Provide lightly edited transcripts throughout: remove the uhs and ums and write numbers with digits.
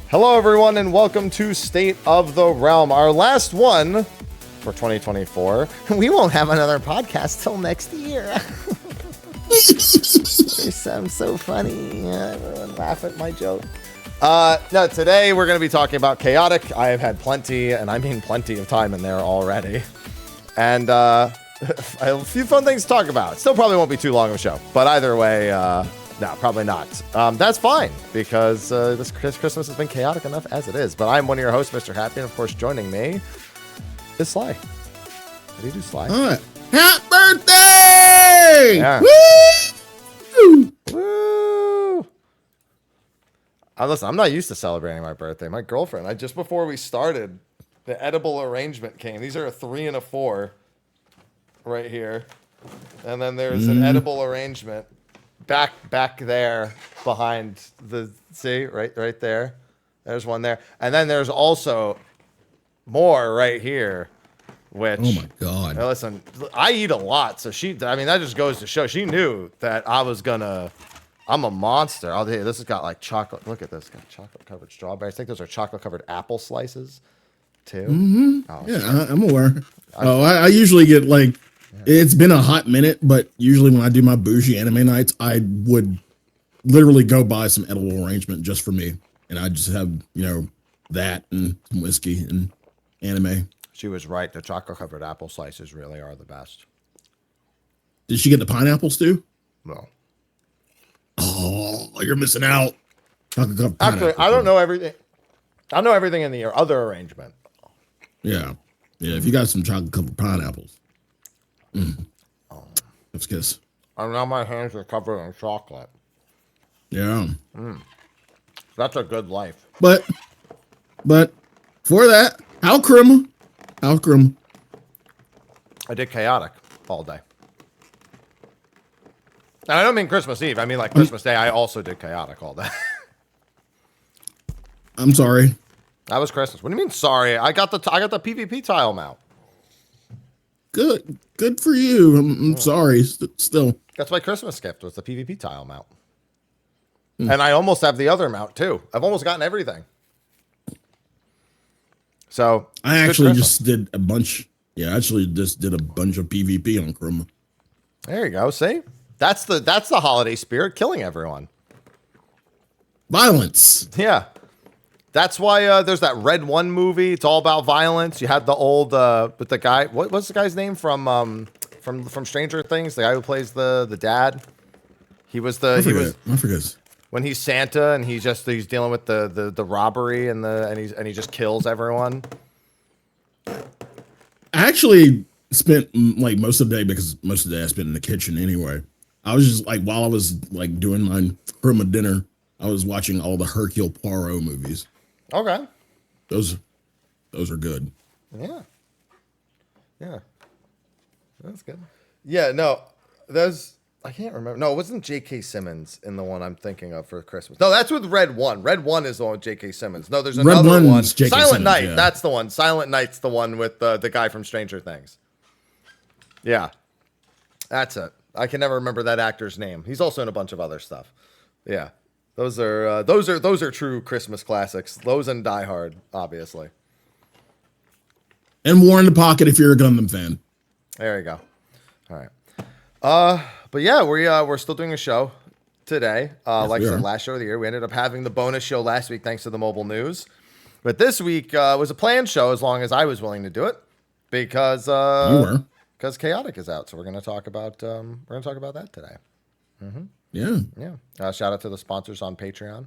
Hello, everyone, and welcome to State of the Realm, our last one for 2024. We won't have another podcast till next year. I'm so funny. Everyone laugh at my joke. No, today we're going to be talking about Chaotic. I have had plenty, and I mean plenty of time in there already. And a few fun things to talk about. Still probably won't be too long of a show, but either way, no, probably not. That's fine, because this Christmas has been chaotic enough as it is. But I'm one of your hosts, Mr. Happy, and of course, joining me is Sly. How do you do, Sly? Happy birthday! Yeah. Woo! Woo! Listen, I'm not used to celebrating my birthday. My girlfriend, just before we started, the edible arrangement came. These are a 3 and a 4 right here. And then there's an edible arrangement back there behind the, see, right there. There's one there. And then there's also more right here, which, oh my God. Listen, I eat a lot. So that just goes to show she knew that I'm a monster. I'll tell you, this has got like chocolate. Look at this. It's got chocolate covered strawberries. I think those are chocolate covered apple slices too. Mm-hmm. Oh, yeah, I'm aware. I usually get like, it's been a hot minute, but usually when I do my bougie anime nights, I would literally go buy some edible arrangement just for me. And I just have, that and some whiskey and anime. She was right. The chocolate covered apple slices really are the best. Did she get the pineapples too? No. Oh, you're missing out. Actually, I don't know everything. I know everything in the other arrangement. Yeah. If you got some chocolate covered pineapples. Let's kiss. And now my hands are covered in chocolate. Yeah. That's a good life. But for that, how crim. I did chaotic all day. And I don't mean Christmas Eve. I mean like Christmas Day. I also did chaotic all day. I'm sorry. That was Christmas. What do you mean sorry? I got the PvP tile mount. Good for you. I'm sorry. Still. That's my Christmas gift was the PvP tile mount. And I almost have the other mount too. I've almost gotten everything. So I actually just did a bunch. Yeah, I actually just did a bunch of PvP on Chroma. There you go. See? That's the holiday spirit, killing everyone. Violence. Yeah. That's why there's that Red 1 movie. It's all about violence. You had the old with the guy. What's the guy's name from Stranger Things? The guy who plays the dad. He was I forget. When he's Santa and he's dealing with the robbery and he just kills everyone. I actually spent like most of the day, because most of the day I spent in the kitchen anyway. I was just like, while I was like doing my Chroma dinner, I was watching all the Hercule Poirot movies. Okay. Those are good. Yeah. That's good. Yeah, no. I can't remember. No, it wasn't J.K. Simmons in the one I'm thinking of for Christmas. No, that's with Red 1. Red 1 is the one with J.K. Simmons. No, there's another one. J.K. Silent Simmons, Night. yeah. That's the one. Silent Night's the one with the guy from Stranger Things. Yeah. That's it. I can never remember that actor's name. He's also in a bunch of other stuff. Yeah. Those are true Christmas classics. Those and Die Hard, obviously. And War in the Pocket if you're a Gundam fan. There you go. All right. But yeah, we're still doing a show today. Like I said, last show of the year. We ended up having the bonus show last week thanks to the mobile news. But this week was a planned show as long as I was willing to do it because Chaotic is out. So we're going to talk about that today. Mm-hmm. Yeah. Shout out to the sponsors on Patreon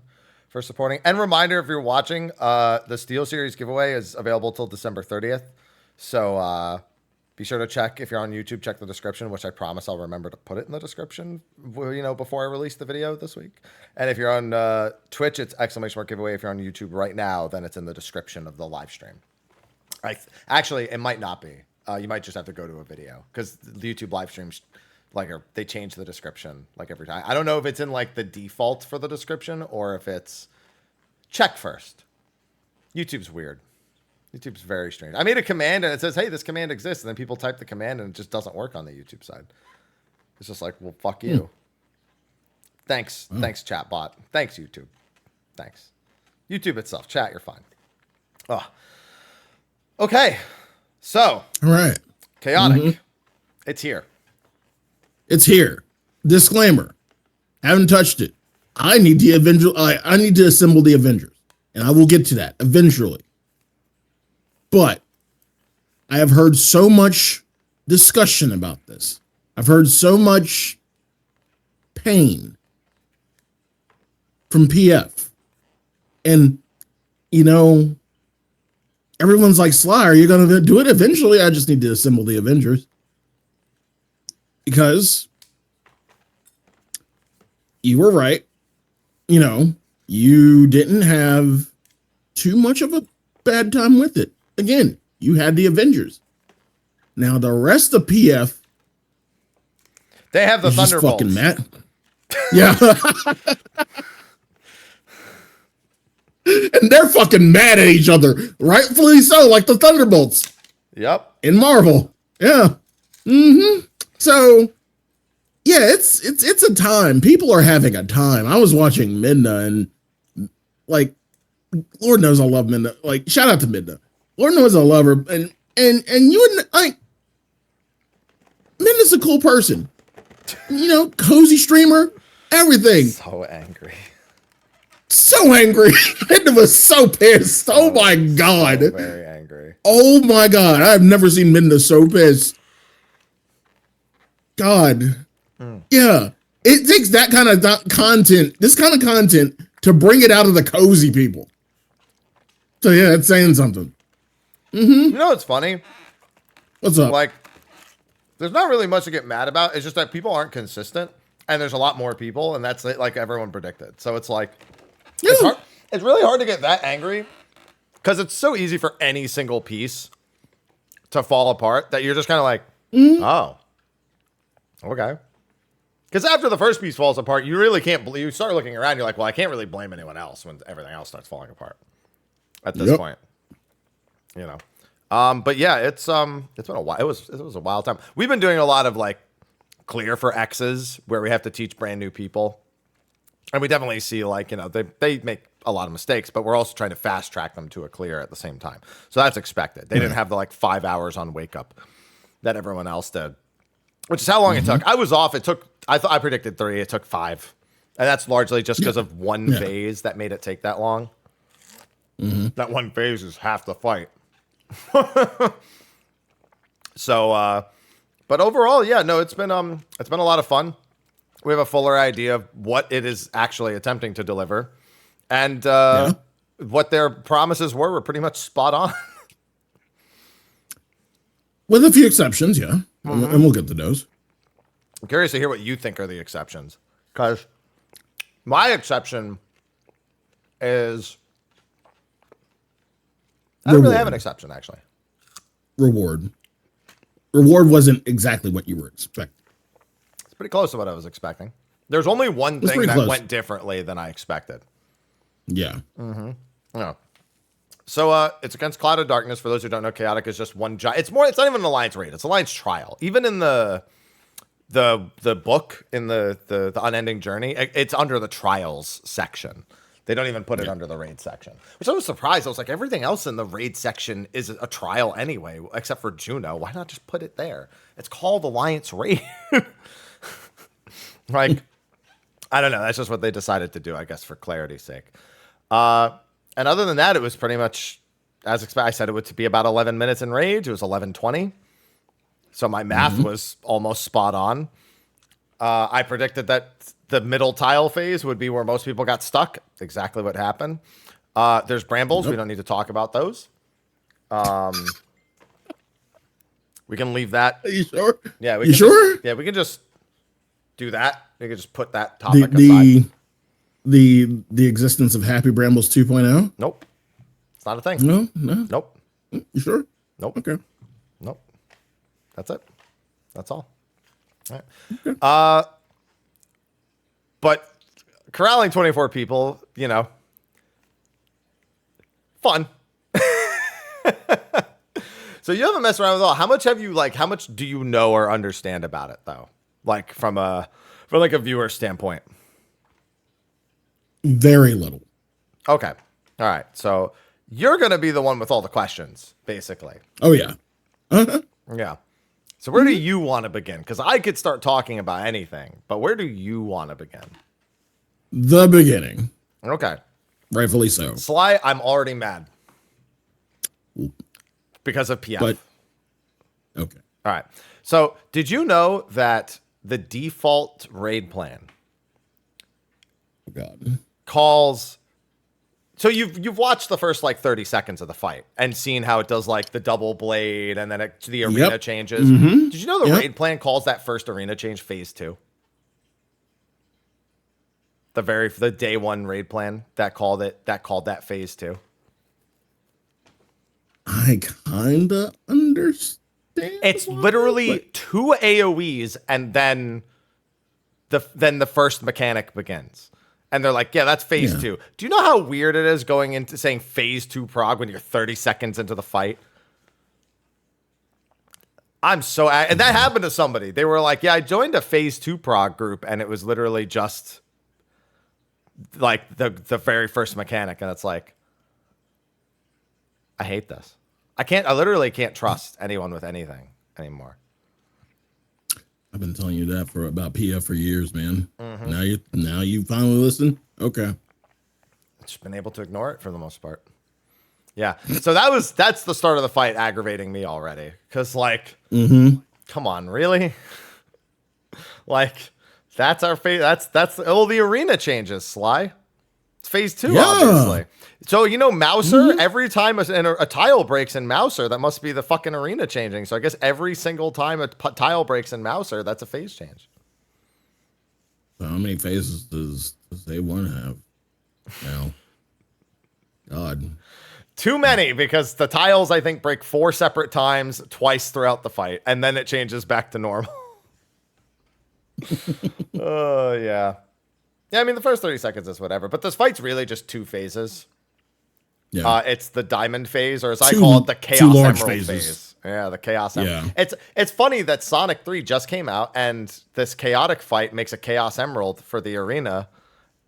for supporting. And reminder, if you're watching, the Steel Series giveaway is available till December 30th. So be sure to check, if you're on YouTube, check the description, which I promise I'll remember to put it in the description, before I release the video this week. And if you're on Twitch, it's !giveaway. If you're on YouTube right now, then it's in the description of the live stream. Actually, it might not be. You might just have to go to a video because the YouTube live streams, they change the description every time. I don't know if it's in the default for the description or if it's check first. YouTube's weird. YouTube's very strange. I made a command and it says, hey, this command exists. And then people type the command and it just doesn't work on the YouTube side. It's just like, well, fuck you. Thanks. Thanks, chatbot. Thanks, YouTube. Thanks. YouTube itself. Chat, you're fine. Oh. Okay. So. All right. Chaotic. Mm-hmm. It's here. It's here. Disclaimer. Haven't touched it. I need I need to assemble the Avengers. And I will get to that eventually. But I have heard so much discussion about this. I've heard so much pain from PF. And, you know, everyone's like, Sly, are you going to do it eventually? I just need to assemble the Avengers. Because you were right. You know, you didn't have too much of a bad time with it. Again, you had the Avengers. Now, the rest of PF, they have the Thunderbolts. Fucking mad. Yeah. And they're fucking mad at each other. Rightfully so, like the Thunderbolts. Yep. In Marvel. Yeah. Mm-hmm. So, yeah, it's a time. People are having a time. I was watching Midna and, like, Lord knows I love Midna. Like, shout out to Midna. Lord knows I love her. And you and, like, Midna's a cool person. You know, cozy streamer, everything. So angry. So angry. Midna was so pissed. Oh my God. So very angry. Oh my God. I've never seen Midna so pissed. God. Yeah. It takes that kind of content, this kind of content, to bring it out of the cozy people. So yeah, it's saying something. Mm-hmm. You know what's funny? What's up? Like, there's not really much to get mad about. It's just that people aren't consistent, and there's a lot more people, and that's like everyone predicted. So it's like, Yeah. it's really hard to get that angry because it's so easy for any single piece to fall apart that you're just kind of like, oh, okay. Because after the first piece falls apart, you really can't believe. You start looking around, you're like, well, I can't really blame anyone else when everything else starts falling apart. At this point, you know. But yeah, it's been a while. It was a wild time. We've been doing a lot of like clear for X's where we have to teach brand new people, and we definitely see like, you know, they make a lot of mistakes, but we're also trying to fast track them to a clear at the same time. So that's expected. They didn't have the like 5 hours on wake up that everyone else did, which is how long it took. I was off. I predicted 3. It took 5, and that's largely just because of one phase that made it take that long. That one phase is half the fight. So, but overall, yeah, no, it's been a lot of fun. We have a fuller idea of what it is actually attempting to deliver, and what their promises were pretty much spot on. With a few exceptions, yeah. And we'll get to those. I'm curious to hear what you think are the exceptions, because my exception is I don't really have an exception, actually. Reward wasn't exactly what you were expecting. It's pretty close to what I was expecting. There's only one thing that went differently than I expected. Yeah. Yeah. So it's against Cloud of Darkness. For those who don't know, Chaotic is just one giant. It's not even an Alliance raid. It's Alliance trial. Even in the book, in the Unending Journey, it's under the trials section. They don't even put it under the raid section, which I was surprised. I was like, everything else in the raid section is a trial anyway, except for Juno. Why not just put it there? It's called Alliance Raid. Like, I don't know. That's just what they decided to do, I guess, for clarity's sake. And other than that, it was pretty much, as expected. I said it would be about 11 minutes in Rage. It was 11:20. So my math was almost spot on. I predicted that the middle tile phase would be where most people got stuck. Exactly what happened. There's brambles. We don't need to talk about those. We can leave that. Are you sure? Yeah. You sure? Yeah, we can just do that. We can just put that topic aside. The existence of Happy Brambles 2.0? Nope. It's not a thing. No. Nope. You sure? Nope. Okay. Nope. That's it. That's all. All right. Okay. But corralling 24 people, you know, fun. So you haven't messed around with it all. How much do you know or understand about it though? Like from a viewer standpoint? Very little. Okay. All right. So you're going to be the one with all the questions, basically. Oh yeah. Uh-huh. Yeah. So where do you want to begin? Because I could start talking about anything, but where do you want to begin? The beginning. Okay. Rightfully so. Sly, I'm already mad. Because of PF. But okay. All right. So did you know that the default raid plan Oh, God. calls... So you've watched the first like 30 seconds of the fight and seen how it does like the double blade and then the arena changes. Mm-hmm. Did you know the raid plan calls that first arena change phase 2? The day 1 raid plan that called that phase 2. I kinda understand. It's literally 2 AoEs and then the first mechanic begins. And they're like, yeah, that's phase 2. Do you know how weird it is going into saying phase 2 prog when you're 30 seconds into the fight? And that happened to somebody. They were like, yeah, I joined a phase 2 prog group and it was literally just like the very first mechanic. And it's like, I hate this. I literally can't trust anyone with anything anymore. I've been telling you that about PF for years, man. Now you finally listen. Okay. Just been able to ignore it for the most part. Yeah. So that's the start of the fight aggravating me already. Cause like, come on, really? Like that's our phase. That's the arena changes, Sly. It's phase 2, obviously. So, Mouser, every time a tile breaks in Mouser, that must be the fucking arena changing. So I guess every single time a tile breaks in Mouser, that's a phase change. So how many phases does A1 have now? God. Too many, because the tiles, I think, break 4 separate times, twice throughout the fight, and then it changes back to normal. Oh, yeah. Yeah, I mean, the first 30 seconds is whatever, but this fight's really just 2 phases. Yeah. It's the diamond phase, or as I call it, the chaos emerald phase. Yeah, the chaos emerald. Yeah. It's funny that Sonic 3 just came out, and this chaotic fight makes a chaos emerald for the arena,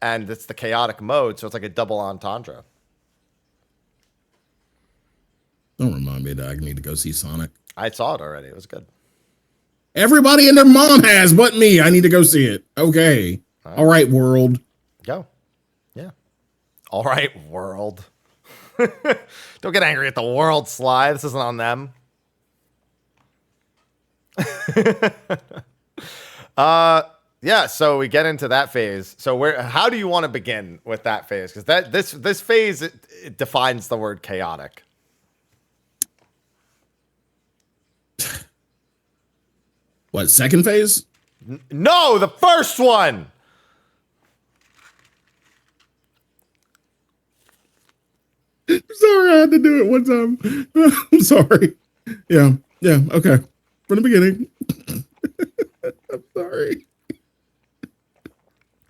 and it's the chaotic mode, so it's like a double entendre. Don't remind me that I need to go see Sonic. I saw it already. It was good. Everybody and their mom has, but me. I need to go see it. Okay. All right, world. Go. Yeah. All right, world. Don't get angry at the world, Sly. This isn't on them. Yeah, so we get into that phase. So how do you want to begin with that phase? Because this phase it defines the word chaotic. What, second phase? No, the first one. I'm sorry, I had to do it one time. I'm sorry. Yeah, okay. From the beginning. I'm sorry.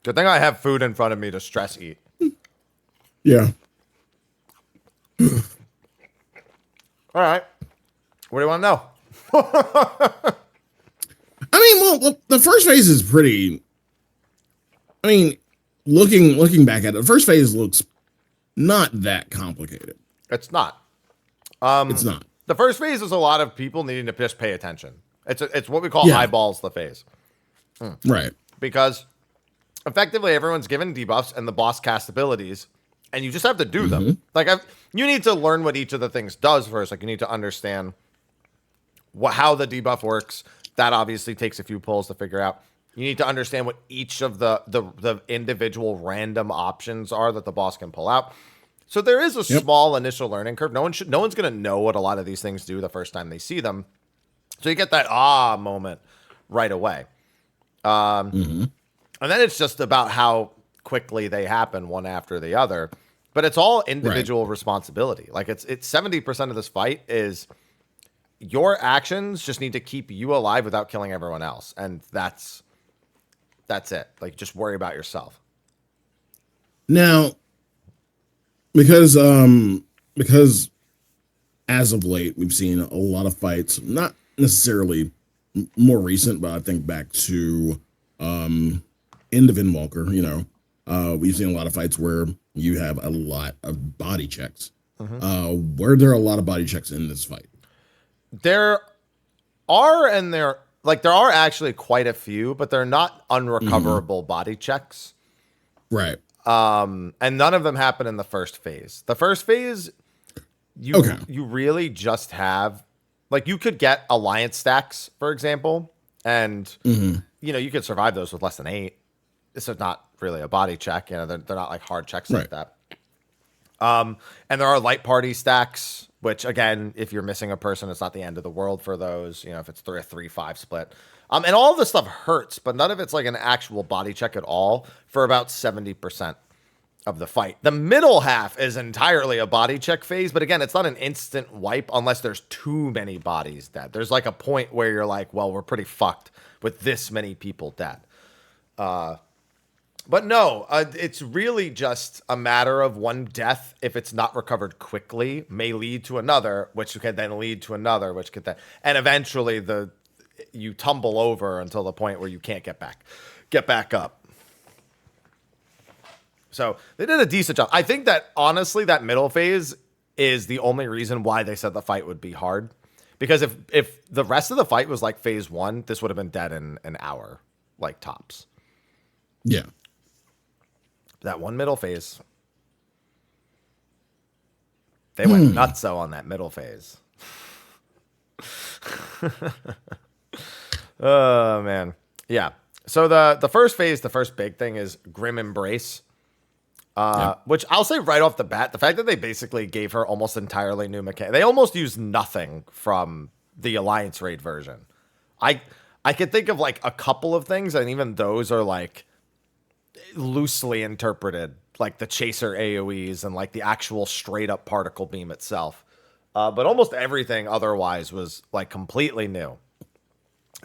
Good thing I have food in front of me to stress eat. Yeah. All right. What do you want to know? I mean, well, the first phase is pretty. I mean, looking back at it, the first phase looks not that complicated. It's not. It's not. The first phase is a lot of people needing to just pay attention. It's what we call eyeballs the phase. Right. Because effectively everyone's given debuffs and the boss cast abilities, and you just have to do them. Like you need to learn what each of the things does first. Like you need to understand how the debuff works. That obviously takes a few pulls to figure out. You need to understand what each of the individual random options are that the boss can pull out. So there is a small initial learning curve. No one's going to know what a lot of these things do the first time they see them. So you get that moment right away. And then it's just about how quickly they happen one after the other. But it's all individual responsibility. Like it's 70% of this fight is your actions just need to keep you alive without killing everyone else. And that's it. Like just worry about yourself. Now, because as of late, we've seen a lot of fights, not necessarily more recent, but I think back to End of Endwalker, we've seen a lot of fights where you have a lot of body checks. Were there a lot of body checks in this fight? There are, and there are actually quite a few, but they're not unrecoverable body checks. Right. And none of them happen in the first phase. The first phase, you really just have, like, you could get alliance stacks, for example, and you could survive those with less than 8. This is not really a body check. They're not like hard checks like that. And there are light party stacks, which, again, if you're missing a person, it's not the end of the world for those. If it's a 3-5 split. And all of this stuff hurts, but none of it's like an actual body check at all for about 70% of the fight. The middle half is entirely a body check phase, but again, it's not an instant wipe unless there's too many bodies dead. There's like a point where you're like, well, we're pretty fucked with this many people dead. But no, it's really just a matter of one death, if it's not recovered quickly, may lead to another, which could then lead to another, which could then, and eventually you tumble over until the point where you can't get back up. So they did a decent job. I think that honestly, that middle phase is the only reason why they said the fight would be hard, because if the rest of the fight was like phase 1, this would have been dead in an hour, like tops. Yeah. That one middle phase. They went nutso on that middle phase. Oh, man. Yeah. So the first phase, the first big thing is Grim Embrace. Which I'll say right off the bat, the fact that they basically gave her almost entirely new mechanics. They almost used nothing from the Alliance Raid version. I could think of like a couple of things, and even those are like loosely interpreted, like the chaser AoEs and like the actual straight up particle beam itself. But almost everything otherwise was like completely new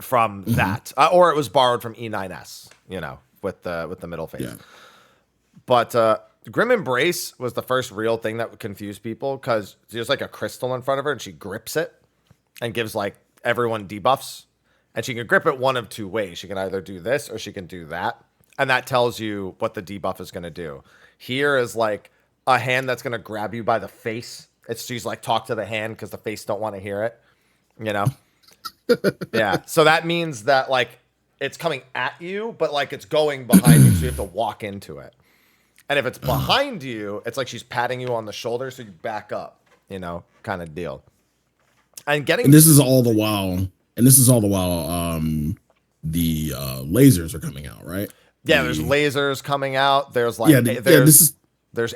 from that, or it was borrowed from E9S, with the middle phase. Yeah. But Grim Embrace was the first real thing that would confuse people, because there's like a crystal in front of her and she grips it and gives like everyone debuffs, and she can grip it one of two ways. She can either do this or she can do that. And that tells you what the debuff is going to do. Here is like a hand that's going to grab you by the face. She's like, talk to the hand, because the face don't want to hear it, Yeah. So that means that like it's coming at you, but like it's going behind you, so you have to walk into it. And if it's behind you, it's like she's patting you on the shoulder, so you back up, kind of deal. And this is all the while, the lasers are coming out, right? Yeah, there's lasers coming out. There's like there's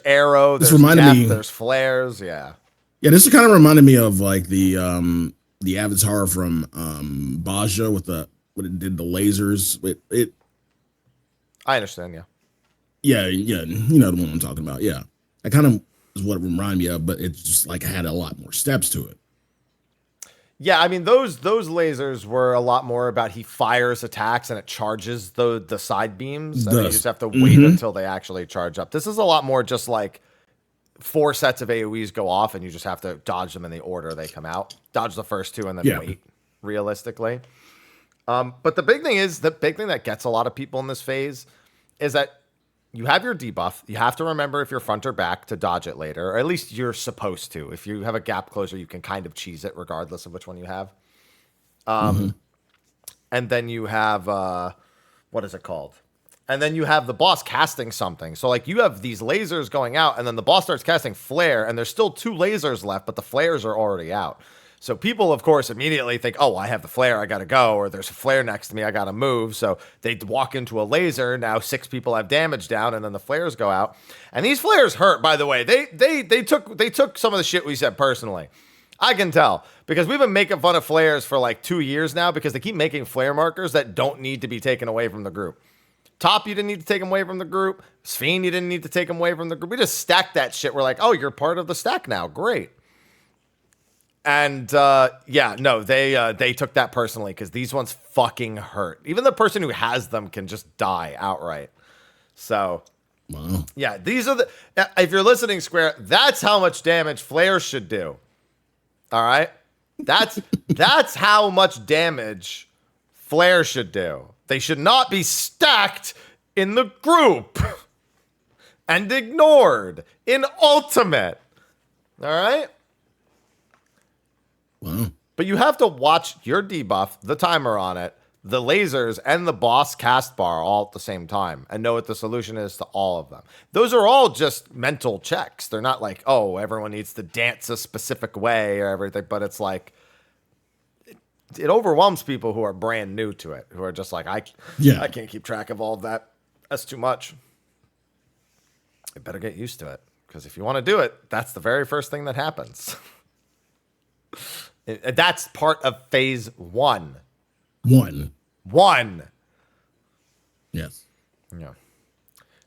arrow. There's there's flares. Yeah. Yeah, this kind of reminded me of like the avatar from Baja with what it did, the lasers. It. I understand. Yeah. Yeah, you know the one I'm talking about. Yeah, that kind of is what it reminded me of, but it's just like had a lot more steps to it. Yeah, I mean those lasers were a lot more about he fires attacks and it charges the side beams, and you just have to wait until they actually charge up. This is a lot more just like 4 sets of AoEs go off and you just have to dodge them in the order they come out. Dodge the first 2 and then wait, realistically. But the big thing that gets a lot of people in this phase is that you have your debuff. You have to remember if you're front or back to dodge it later, or at least you're supposed to. If you have a gap closer, you can kind of cheese it regardless of which one you have. And then you have, what is it called? And then you have the boss casting something. So like you have these lasers going out, and then the boss starts casting flare, and there's still 2 lasers left, but the flares are already out. So people, of course, immediately think, oh, I have the flare, I got to go, or there's a flare next to me, I got to move. So they walk into a laser. Now 6 people have damage down, and then the flares go out. And these flares hurt, by the way. They took some of the shit we said personally. I can tell, because we've been making fun of flares for like 2 years now, because they keep making flare markers that don't need to be taken away from the group. Top, you didn't need to take them away from the group. Sphene, you didn't need to take them away from the group. We just stacked that shit. We're like, oh, you're part of the stack now. Great. And they took that personally, because these ones fucking hurt. Even the person who has them can just die outright. So, wow. Yeah, these are if you're listening, Square, that's how much damage flares should do. All right? That's how much damage flares should do. They should not be stacked in the group. and ignored in Ultimate. All right? Wow. But you have to watch your debuff, the timer on it, the lasers, and the boss cast bar all at the same time and know what the solution is to all of them. Those are all just mental checks. They're not like, oh, everyone needs to dance a specific way or everything, but it's like, it overwhelms people who are brand new to it, who are just like, I can't keep track of all of that. That's too much. You better get used to it, because if you want to do it, that's the very first thing that happens. That's part of phase 1. One. Yes. Yeah.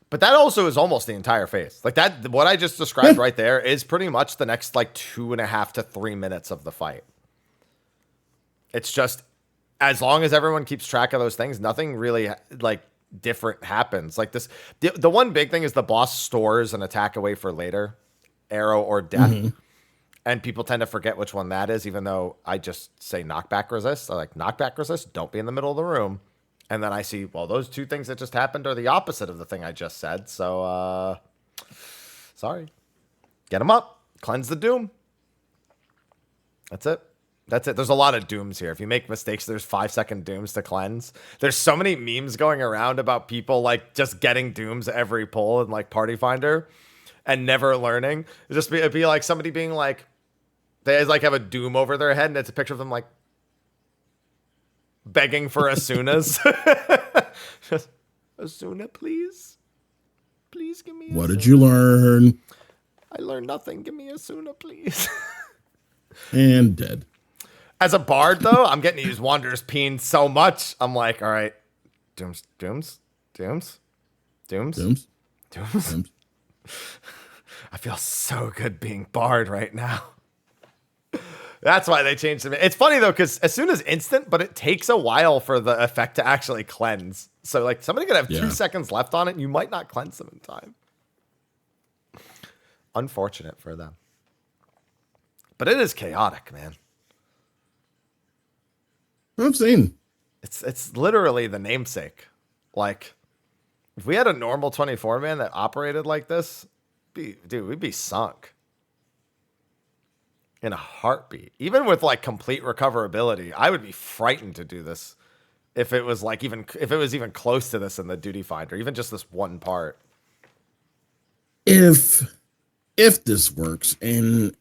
But that also is almost the entire phase. Like that, what I just described right there is pretty much the next like 2.5 to 3 minutes of the fight. It's just, as long as everyone keeps track of those things, nothing really like different happens. Like this, the one big thing is the boss stores an attack away for later, arrow or death. Mm-hmm. And people tend to forget which one that is, even though I just say knockback resist. I like knockback resist, don't be in the middle of the room. And then I see, well, those two things that just happened are the opposite of the thing I just said. So, sorry. Get them up. Cleanse the doom. That's it. That's it. There's a lot of dooms here. If you make mistakes, there's 5-second dooms to cleanse. There's so many memes going around about people like just getting dooms every pull in like Party Finder and never learning. It'd be like somebody being like, they like have a doom over their head and it's a picture of them like begging for Asunas. Just, Asuna, please. Please give me Asuna. What did you learn? I learned nothing. Give me Asuna, please. And dead. As a bard, though, I'm getting to use Wanderer's Peen so much. I'm like, all right, dooms. I feel so good being bard right now. That's why they changed it. It's funny, though, because as soon as instant, but it takes a while for the effect to actually cleanse. So, like, somebody could have 2 seconds left on it, and you might not cleanse them in time. Unfortunate for them. But it is chaotic, man. I've seen. It's literally the namesake. Like, if we had a normal 24-man that operated like this, dude, we'd be sunk. In a heartbeat. Even with like complete recoverability, I would be frightened to do this if it was like even close to this in the duty finder, even just this one part. If this works, and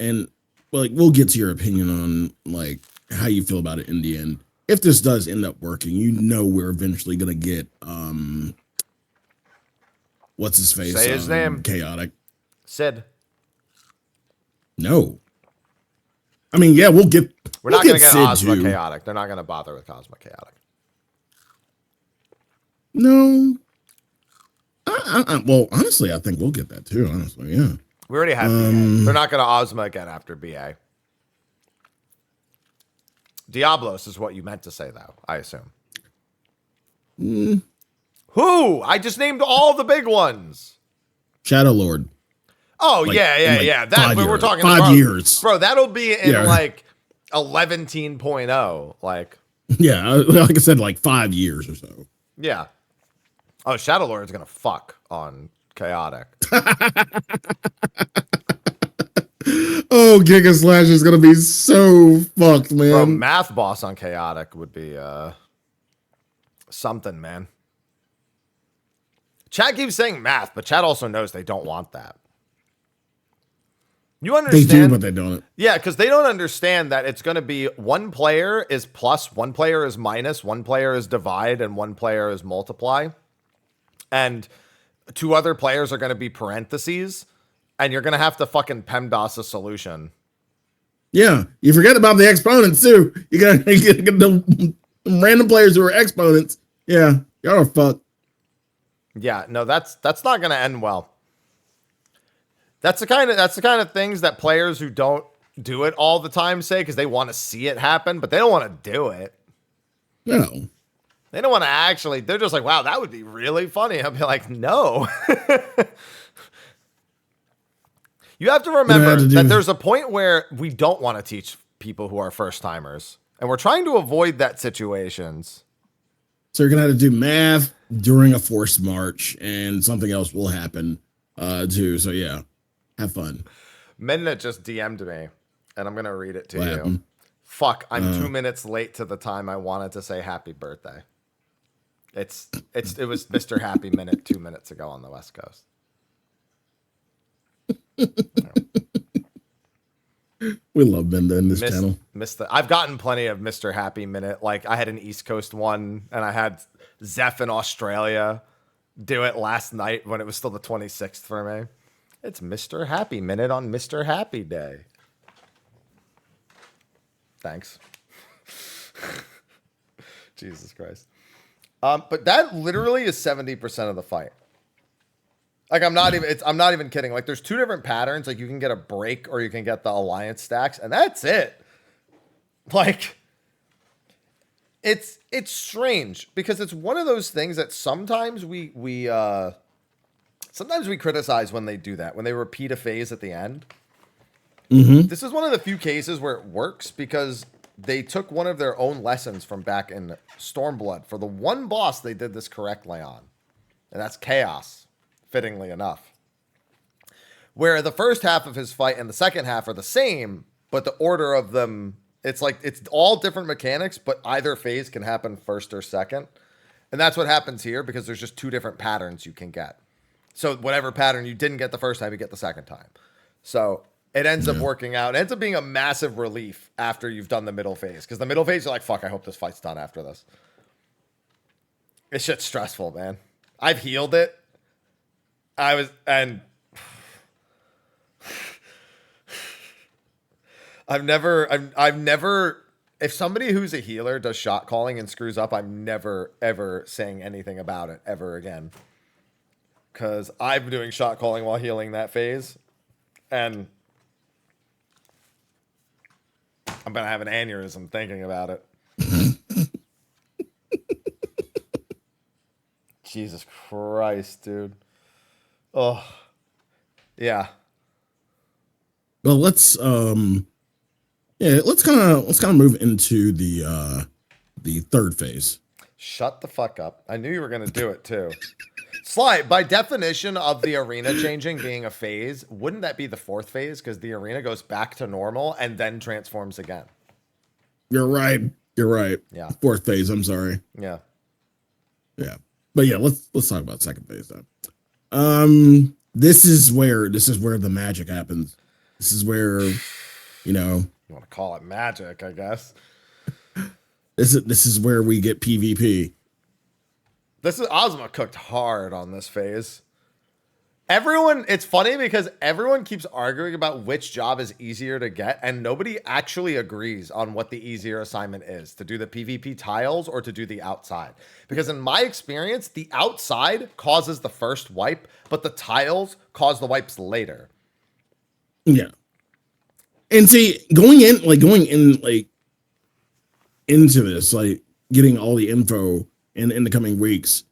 like we'll get to your opinion on like how you feel about it in the end. If this does end up working, you know we're eventually gonna get what's his face? Say his name. Chaotic. Sid. No. I mean, yeah, we're not going to get Ozma Chaotic. They're not going to bother with Ozma Chaotic. No. Well, honestly, I think we'll get that too, honestly, yeah. We already have BA. They're not going to Ozma again after BA. Diablos is what you meant to say, though, I assume. Who? I just named all the big ones. Shadow Lord. Oh, like, yeah. That's what we're talking about. 5 years. Bro, that'll be in like 11.0. Like, yeah, like I said, like 5 years or so. Yeah. Oh, Shadow Lord's going to fuck on Chaotic. Oh, Giga Slash is going to be so fucked, man. Bro, Math Boss on Chaotic would be something, man. Chat keeps saying math, but chat also knows they don't want that. You understand? They do, but they don't. Yeah, because they don't understand that it's going to be one player is plus, one player is minus, one player is divide, and one player is multiply. And 2 other players are going to be parentheses, and you're going to have to fucking PEMDAS a solution. Yeah, you forget about the exponents, too. You got the random players who are exponents. Yeah, y'all are fucked. Yeah, no, that's not going to end well. That's the kind of things that players who don't do it all the time say because they want to see it happen, but they don't want to do it. No. They don't want to actually. They're just like, wow, that would be really funny. I'll be like, no. You have to remember that there's a point where we don't want to teach people who are first timers, and we're trying to avoid that situations. So you're going to have to do math during a forced march, and something else will happen. too. So yeah, have fun. Midna just DM'd me, and I'm gonna read it to What you. happened? Fuck, I'm 2 minutes late to the time I wanted to say happy birthday. It was Mr. Happy Minute 2 minutes ago on the West Coast. We love Benda in this channel. I've gotten plenty of Mr. Happy Minute. Like I had an East Coast one, and I had Zeph in Australia do it last night when it was still the 26th for me. It's Mr. Happy Minute on Mr. Happy Day. Thanks. Jesus Christ. But that literally is 70% of the fight. Like I'm not even kidding. Like there's two different patterns. Like you can get a break or you can get the alliance stacks, and that's it. Like it's strange because it's one of those things that sometimes we criticize when they do that, when they repeat a phase at the end. Mm-hmm. This is one of the few cases where it works because they took one of their own lessons from back in Stormblood. For the one boss they did this correctly on, and that's Chaos, fittingly enough. Where the first half of his fight and the second half are the same, but the order of them, it's like it's all different mechanics, but either phase can happen first or second. And that's what happens here because there's just two different patterns you can get. So whatever pattern you didn't get the first time, you get the second time. So it ends up working out. It ends up being a massive relief after you've done the middle phase. Because the middle phase, you're like, fuck, I hope this fight's done after this. This shit's stressful, man. I've healed it. I've never, if somebody who's a healer does shot calling and screws up, I'm never, ever saying anything about it ever again. Because I've been doing shot calling while healing that phase. And I'm going to have an aneurysm thinking about it. Jesus Christ, dude. Oh, yeah. Well, let's kind of move into the third phase. Shut the fuck up. I knew you were going to do it too. Sly, by definition of the arena changing being a phase, wouldn't that be the fourth phase? Because the arena goes back to normal and then transforms again. You're right. Yeah. Fourth phase. I'm sorry. Yeah. Yeah. But yeah, let's talk about second phase then. This is where the magic happens. This is where, you want to call it magic, I guess. This is where we get PvP. This is Ozma cooked hard on this phase. It's funny because everyone keeps arguing about which job is easier to get, and nobody actually agrees on what the easier assignment is, to do the PvP tiles or to do the outside. Because in my experience, the outside causes the first wipe, but the tiles cause the wipes later. Yeah. And see, going into this, like getting all the info in the coming weeks,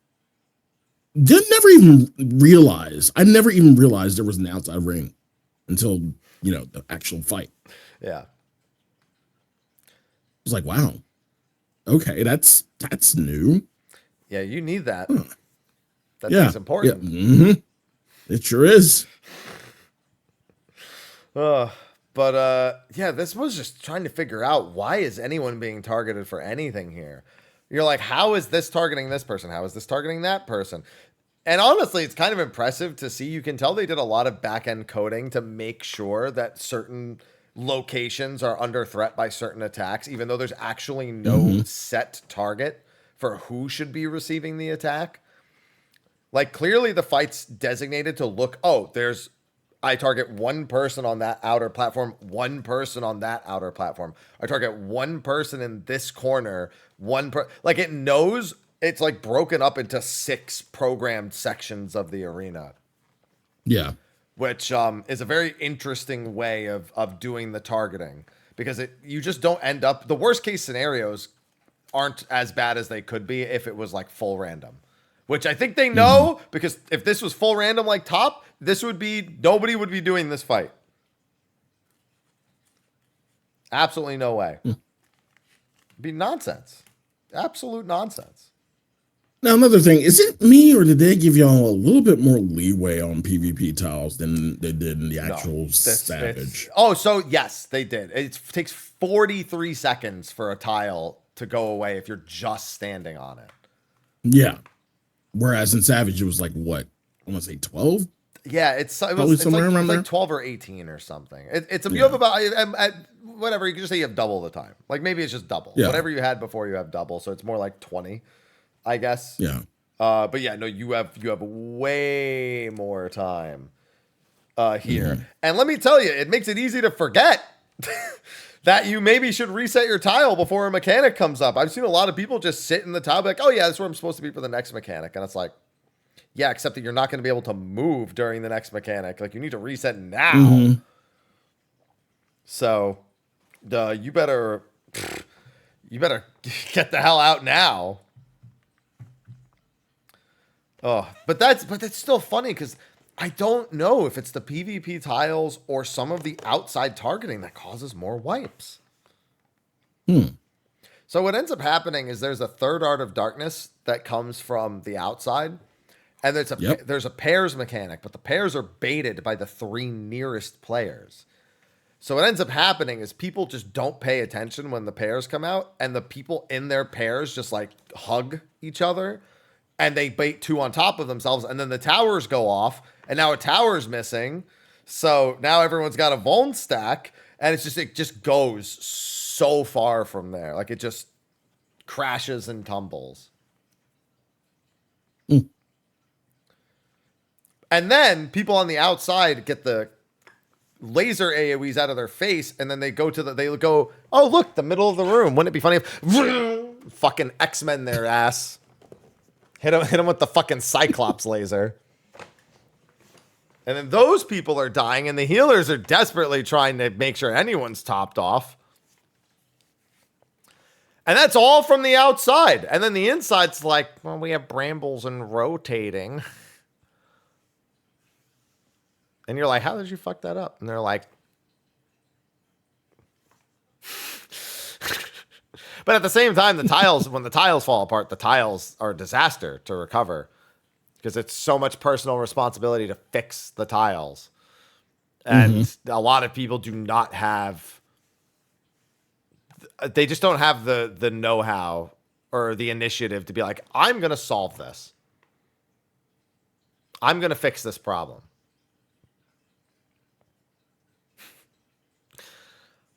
I never even realized there was an outside ring until, the actual fight. Yeah. I was like, wow. Okay, that's new. Yeah, you need that. Huh. That's important. Yeah. Mm-hmm. It sure is. This was just trying to figure out, why is anyone being targeted for anything here? You're like, how is this targeting this person? How is this targeting that person? And honestly, it's kind of impressive to see. You can tell they did a lot of back-end coding to make sure that certain locations are under threat by certain attacks, even though there's actually no set target for who should be receiving the attack. Like, clearly the fight's designated to look, I target one person on that outer platform, one person on that outer platform. I target one person in this corner, like it knows it's like broken up into 6 programmed sections of the arena. Yeah. Which is a very interesting way of doing the targeting, because you just don't end up, the worst case scenarios aren't as bad as they could be if it was like full random. Which I think they know, because if this was full random like top, nobody would be doing this fight. Absolutely no way. It'd be nonsense. Absolute nonsense. Now, another thing, is it me or did they give y'all a little bit more leeway on PvP tiles than they did in the actual Savage? So yes, they did. It takes 43 seconds for a tile to go away if you're just standing on it. Yeah. Whereas in Savage, it was like, what? I want to say 12? Yeah, it's somewhere around there. Like 12 or 18 or something. You have about whatever, you can just say you have double the time. Like maybe it's just double. Yeah. Whatever you had before, you have double, so it's more like 20. I guess. Yeah. But yeah, no, you have way more time here. And let me tell you, it makes it easy to forget that you maybe should reset your tile before a mechanic comes up. I've seen a lot of people just sit in the tile, like, oh yeah, that's where I'm supposed to be for the next mechanic. And it's like, yeah, except that you're not going to be able to move during the next mechanic. Like you need to reset now. So you better get the hell out now. Oh, but that's still funny because I don't know if it's the PvP tiles or some of the outside targeting that causes more wipes. So what ends up happening is there's a third art of darkness that comes from the outside, and there's a pairs mechanic, but the pairs are baited by the 3 nearest players. So what ends up happening is people just don't pay attention when the pairs come out, and the people in their pairs just like hug each other. And they bait 2 on top of themselves, and then the towers go off, and now a tower's missing. So now everyone's got a Vuln stack, and it just goes so far from there. Like it just crashes and tumbles. And then people on the outside get the laser AoEs out of their face, and then they go, oh look, the middle of the room. Wouldn't it be funny if fucking X-Men their ass? Hit him with the fucking Cyclops laser. And then those people are dying, and the healers are desperately trying to make sure anyone's topped off. And that's all from the outside. And then the inside's like, well, we have brambles and rotating. And you're like, how did you fuck that up? And they're like, but at the same time, when the tiles fall apart, the tiles are a disaster to recover because it's so much personal responsibility to fix the tiles. And a lot of people do not have, they just don't have the know-how or the initiative to be like, I'm going to solve this. I'm going to fix this problem.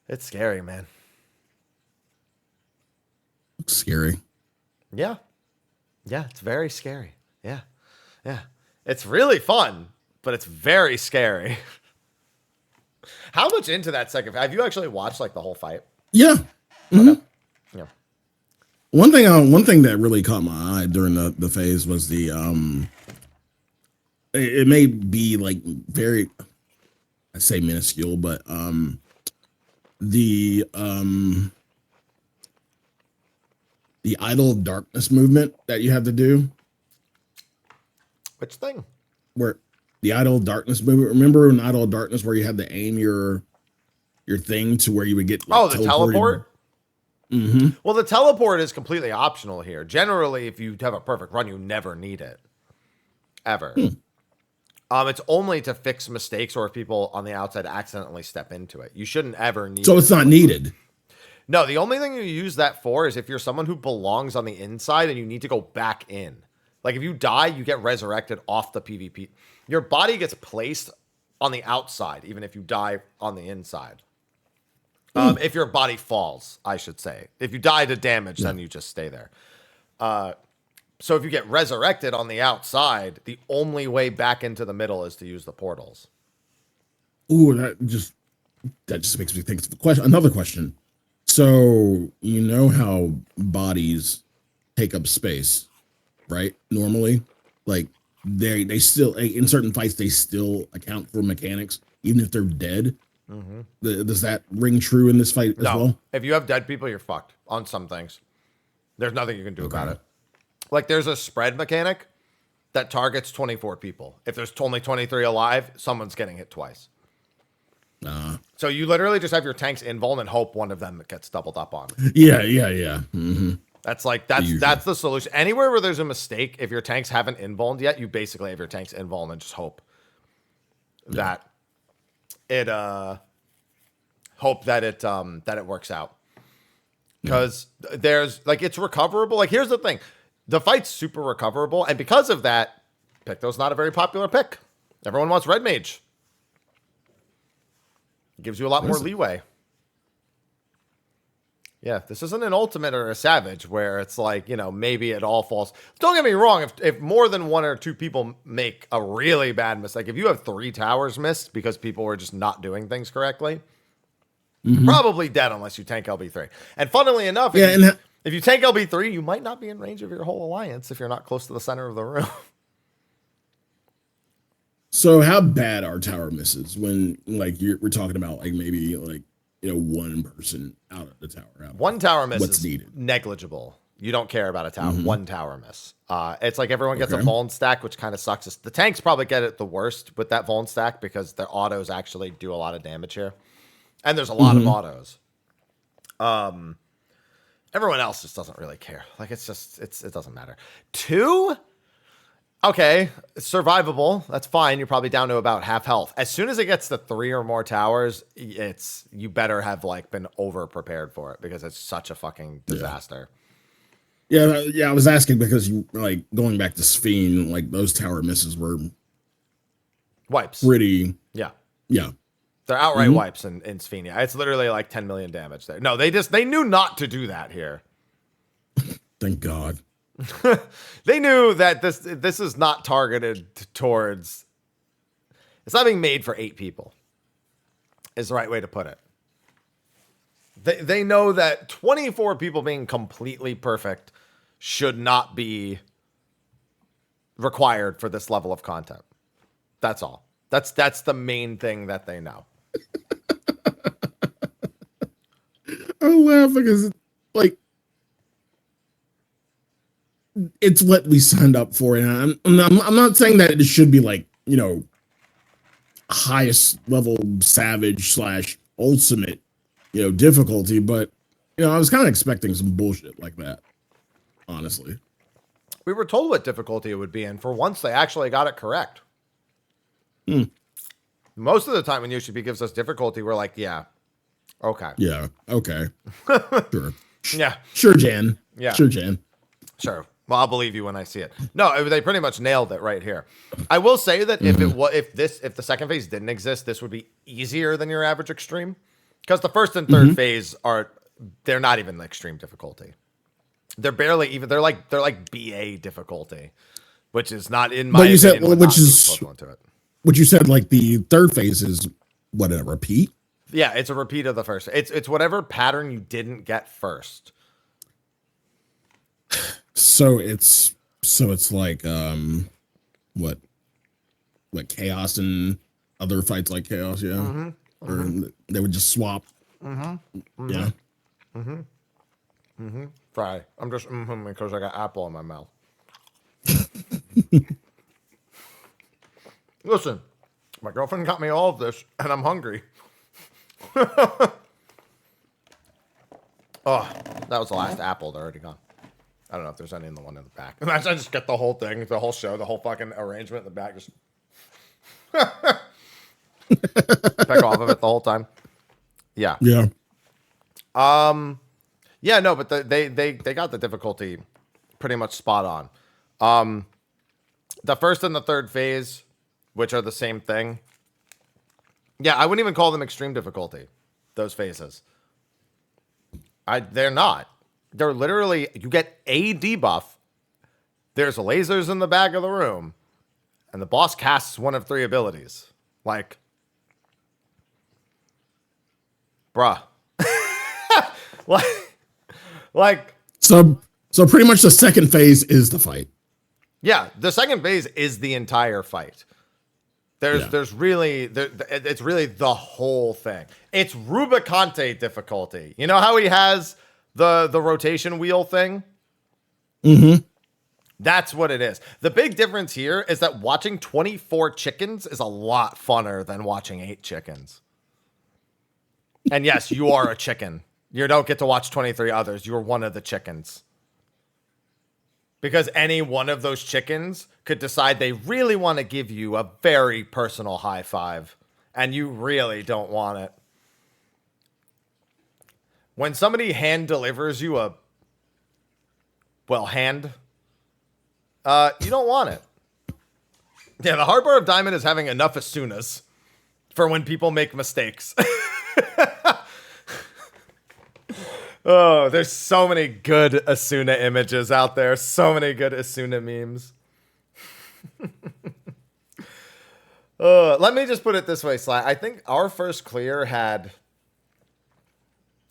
It's scary, man. Scary. Yeah. Yeah, it's very scary. Yeah. Yeah. It's really fun, but it's very scary. How much into that second? Have you actually watched like the whole fight? Yeah. Okay. Yeah. One thing that really caught my eye during the phase was the it may be like very, I say minuscule, but the Idol of Darkness movement that you have to do. Which thing? Where the Idol of Darkness movement. Remember in Idol of Darkness where you had to aim your thing to where you would get like, the teleport? Well, the teleport is completely optional here. Generally, if you have a perfect run, you never need it. Ever. It's only to fix mistakes or if people on the outside accidentally step into it. You shouldn't ever need it. So it's not needed. No, the only thing you use that for is if you're someone who belongs on the inside and you need to go back in. Like if you die, you get resurrected off the PvP. Your body gets placed on the outside, even if you die on the inside. If your body falls, I should say. If you die to damage, then you just stay there. So if you get resurrected on the outside, the only way back into the middle is to use the portals. Ooh, that just makes me think of a question. Another question. So you know how bodies take up space, right? Normally, like they still in certain fights they still account for mechanics, even if they're dead. Does that ring true in this fight as well? If you have dead people, you're fucked on some things. There's nothing you can do about it. Like there's a spread mechanic that targets 24 people. If there's only 23 alive, someone's getting hit twice. So you literally just have your tanks invuln and hope one of them gets doubled up on. Yeah. That's the solution. Anywhere where there's a mistake, if your tanks haven't invulned yet, you basically have your tanks invuln and just hope that it works out. Because there's it's recoverable. Like, here's the thing. The fight's super recoverable, and because of that, Picto's not a very popular pick. Everyone wants Red Mage. It gives you a lot more leeway. Yeah, this isn't an ultimate or a savage where it's like, maybe it all falls. Don't get me wrong. If more than one or two people make a really bad mistake, if you have 3 towers missed because people were just not doing things correctly, probably dead unless you tank LB3. And funnily enough, if you tank LB3, you might not be in range of your whole alliance if you're not close to the center of the room. So how bad are tower misses when we're talking about maybe one person out of the tower? One tower miss What's is needed? Negligible. You don't care about a tower. One tower miss. It's like everyone gets a Vuln stack, which kind of sucks. The tanks probably get it the worst with that Vuln stack because their autos actually do a lot of damage here. And there's a lot of autos. Everyone else just doesn't really care. It doesn't matter. 2? Okay, survivable. That's fine. You're probably down to about half health. As soon as it gets to 3 or more towers, you better have been over prepared for it because it's such a fucking disaster. Yeah. I was asking because going back to Sphene, those tower misses were wipes. Pretty. Yeah. They're outright wipes in Sphene. It's literally 10 million damage there. No, they knew not to do that here. Thank God. They knew that this is not targeted towards. It's not being made for 8 people. Is the right way to put it. They know that 24 people being completely perfect should not be required for this level of content. That's all. That's the main thing that they know. I laugh because it's what we signed up for, and I'm not saying that it should be highest level savage / ultimate difficulty, but I was kind of expecting some bullshit like that, honestly. We were told what difficulty it would be, and for once they actually got it correct. Most of the time when UCP gives us difficulty, we're like, yeah, okay. Yeah, okay. Sure. Yeah. Sure, Jan. Yeah. Sure, Jan. Sure. Well, I'll believe you when I see it. No, they pretty much nailed it right here. I will say that if the second phase didn't exist, this would be easier than your average extreme. Because the first and third phase they're not even extreme difficulty. They're barely even, they're like BA difficulty, which is not in my opinion. Which is what you said, the third phase is what, a repeat? Yeah, it's a repeat of the first. It's whatever pattern you didn't get first. So it's what Chaos and other fights like Chaos, yeah. Or they would just swap. Yeah. Fry. I'm just because I got apple in my mouth. Listen, my girlfriend got me all of this, and I'm hungry. Oh, that was the last apple. They're already gone. I don't know if there's any in the one in the back. I just get the whole thing, the whole show, the whole fucking arrangement in the back. Just peck off of it the whole time. Yeah. Yeah. Yeah, no, but they got the difficulty pretty much spot on. The first and the third phase, which are the same thing. Yeah, I wouldn't even call them extreme difficulty, those phases. They're not. They're literally, you get a debuff. There's lasers in the back of the room. And the boss casts one of 3 abilities. Bruh. So pretty much the second phase is the fight. Yeah, the second phase is the entire fight. It's really the whole thing. It's Rubicante difficulty. You know how he has the rotation wheel thing? That's what it is. The big difference here is that watching 24 chickens is a lot funner than watching 8 chickens. And yes, you are a chicken. You don't get to watch 23 others. You're one of the chickens. Because any one of those chickens could decide they really want to give you a very personal high five, and you really don't want it. When somebody hand delivers you a, well, hand, you don't want it. Yeah, the hard part of Diamond is having enough Asunas for when people make mistakes. Oh, there's so many good Asuna images out there. So many good Asuna memes. Let me just put it this way, Sly. I think our first clear had,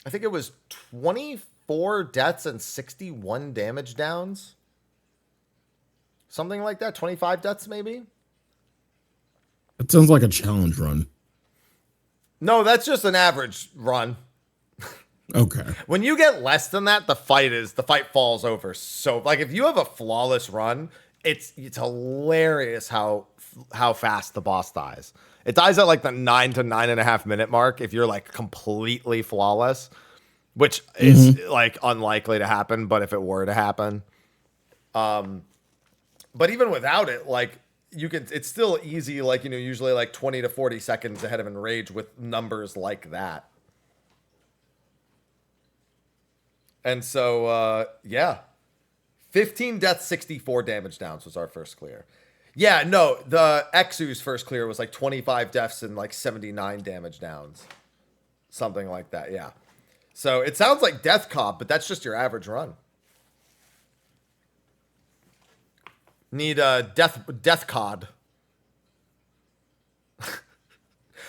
I think it was 24 deaths and 61 damage downs. Something like that. 25 deaths, maybe? It sounds like a challenge run. No, that's just an average run. Okay. When you get less than that, the fight falls over. So, like, if you have a flawless run, it's hilarious how fast the boss dies. It dies at like the 9 to 9.5 minute mark if you're like completely flawless, which is like unlikely to happen. But if it were to happen, but even without it, like you can, it's still easy. Like, you know, usually like 20 to 40 seconds ahead of Enrage with numbers like that. And so, yeah, 15 deaths, 64 damage downs was our first clear. Yeah, no, the Exu's first clear was like 25 deaths and like 79 damage downs. Something like that, yeah. So it sounds like Death Cobb, but that's just your average run. Need a Death Cod.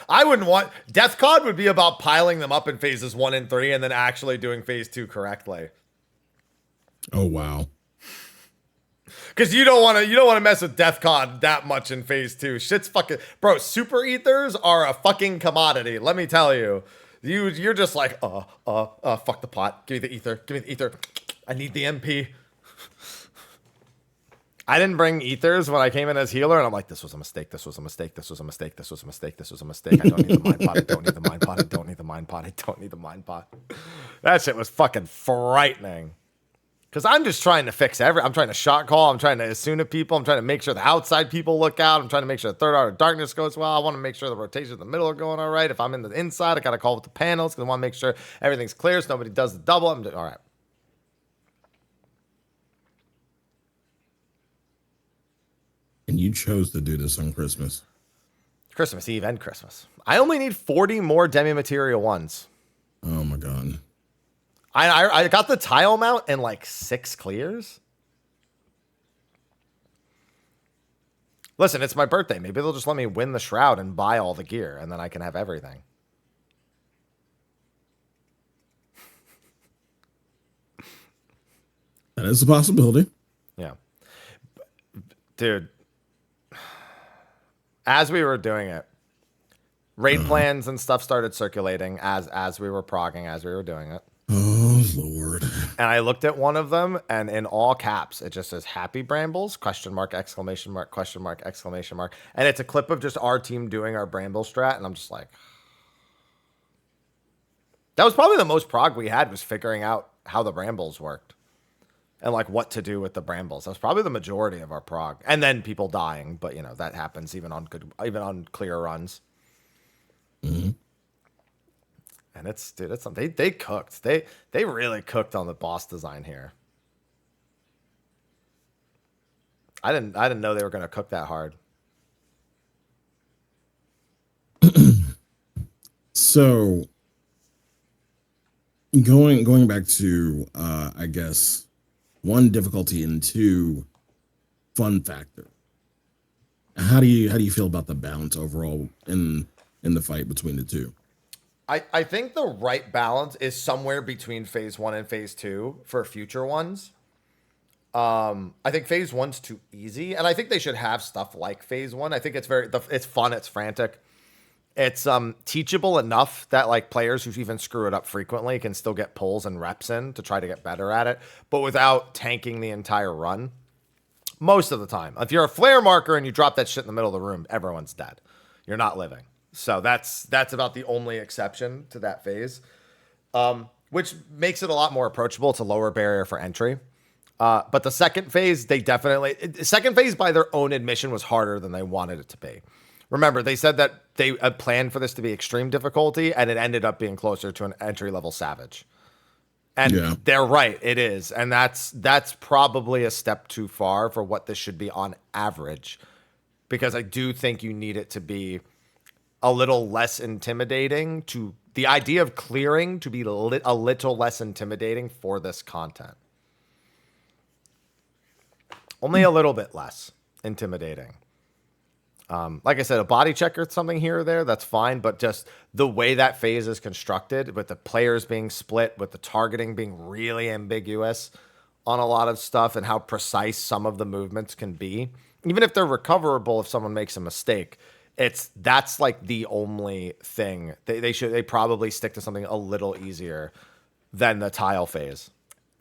I wouldn't want... Death Cod would be about piling them up in phases 1 and 3 and then actually doing phase 2 correctly. Oh, wow. Because you don't want to mess with Death Cod that much in phase 2. Shit's fucking... Bro, super ethers are a fucking commodity. Let me tell you. You're just like, fuck the pot. Give me the ether. Give me the ether. I need the MP. I didn't bring ethers when I came in as healer, and I'm like, this was a mistake, this was a mistake, this was a mistake, this was a mistake, this was a mistake. I don't need the mind pot, I don't need the mind pot, I don't need the mind pot, I don't need the mind pot. That shit was fucking frightening. Because I'm just trying to fix I'm trying to shot call, I'm trying to Asuna people, I'm trying to make sure the outside people look out, I'm trying to make sure the third art of darkness goes well, I want to make sure the rotations in the middle are going all right. If I'm in the inside, I got to call with the panels, because I want to make sure everything's clear so nobody does the double. I'm all right. And you chose to do this on Christmas. Christmas Eve and Christmas. I only need 40 more demi-material ones. Oh my god. I got the tile mount in like 6 clears. Listen, it's my birthday. Maybe they'll just let me win the shroud and buy all the gear, and then I can have everything. That is a possibility. Yeah. Dude. As we were doing it, raid plans and stuff started circulating as we were progging, as we were doing it. Oh, Lord. And I looked at one of them, and in all caps, it just says, Happy Brambles, question mark, exclamation mark, question mark, exclamation mark. And it's a clip of just our team doing our Bramble strat, and I'm just like... That was probably the most prog we had, was figuring out how the Brambles worked. And like what to do with the Brambles. That was probably the majority of our prog. And then people dying, but you know, that happens even on clear runs. Mm-hmm. And it's something they cooked. They really cooked on the boss design here. I didn't know they were gonna cook that hard. So going back to I guess 1, difficulty, and 2, fun factor. How do you feel about the balance overall in the fight between the two? I think the right balance is somewhere between phase 1 and phase 2 for future ones. I think phase 1's too easy, and I think they should have stuff like phase 1. I think it's it's fun, it's frantic. It's teachable enough that like players who even screw it up frequently can still get pulls and reps in to try to get better at it, but without tanking the entire run. Most of the time, if you're a flare marker and you drop that shit in the middle of the room, everyone's dead. You're not living. So that's about the only exception to that phase, which makes it a lot more approachable. It's a lower barrier for entry. But the second phase, second phase by their own admission was harder than they wanted it to be. Remember, they said that they had planned for this to be extreme difficulty, and it ended up being closer to an entry-level Savage. And they're right, it is. And that's probably a step too far for what this should be on average, because I do think you need it to be a little less intimidating, to the idea of clearing to be a little less intimidating for this content. Only a little bit less intimidating. Like I said, a body check or something here or there, that's fine. But just the way that phase is constructed, with the players being split, with the targeting being really ambiguous on a lot of stuff, and how precise some of the movements can be, even if they're recoverable if someone makes a mistake, that's like the only thing. They probably stick to something a little easier than the tile phase.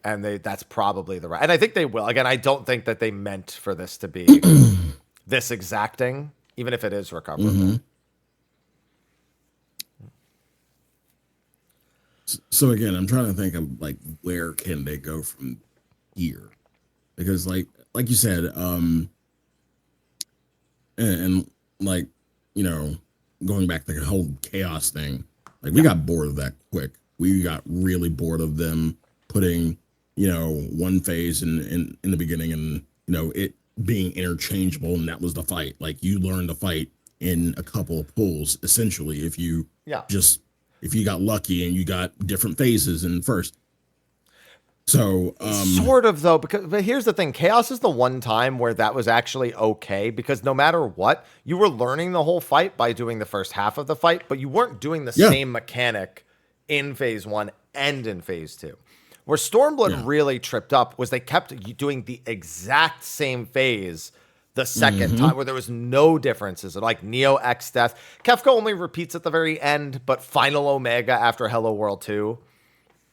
And that's probably the right. And I think they will. Again, I don't think that they meant for this to be this exacting, even if it is recoverable. Mm-hmm. So again, I'm trying to think of like, where can they go from here? Because like you said, and like, going back to the whole chaos thing, like we got bored of that quick. We got really bored of them putting, one phase in the beginning, and it being interchangeable, and that was the fight. Like, you learn to fight in a couple of pulls, essentially, if you got lucky and you got different phases in first. So sort of, though, but here's the thing: chaos is the one time where that was actually okay, because no matter what, you were learning the whole fight by doing the first half of the fight, but you weren't doing the same mechanic in phase 1 and in phase 2. Where Stormblood really tripped up was they kept doing the exact same phase the second time, where there was no differences. Like Neo X Death. Kefka only repeats at the very end, but Final Omega after Hello World 2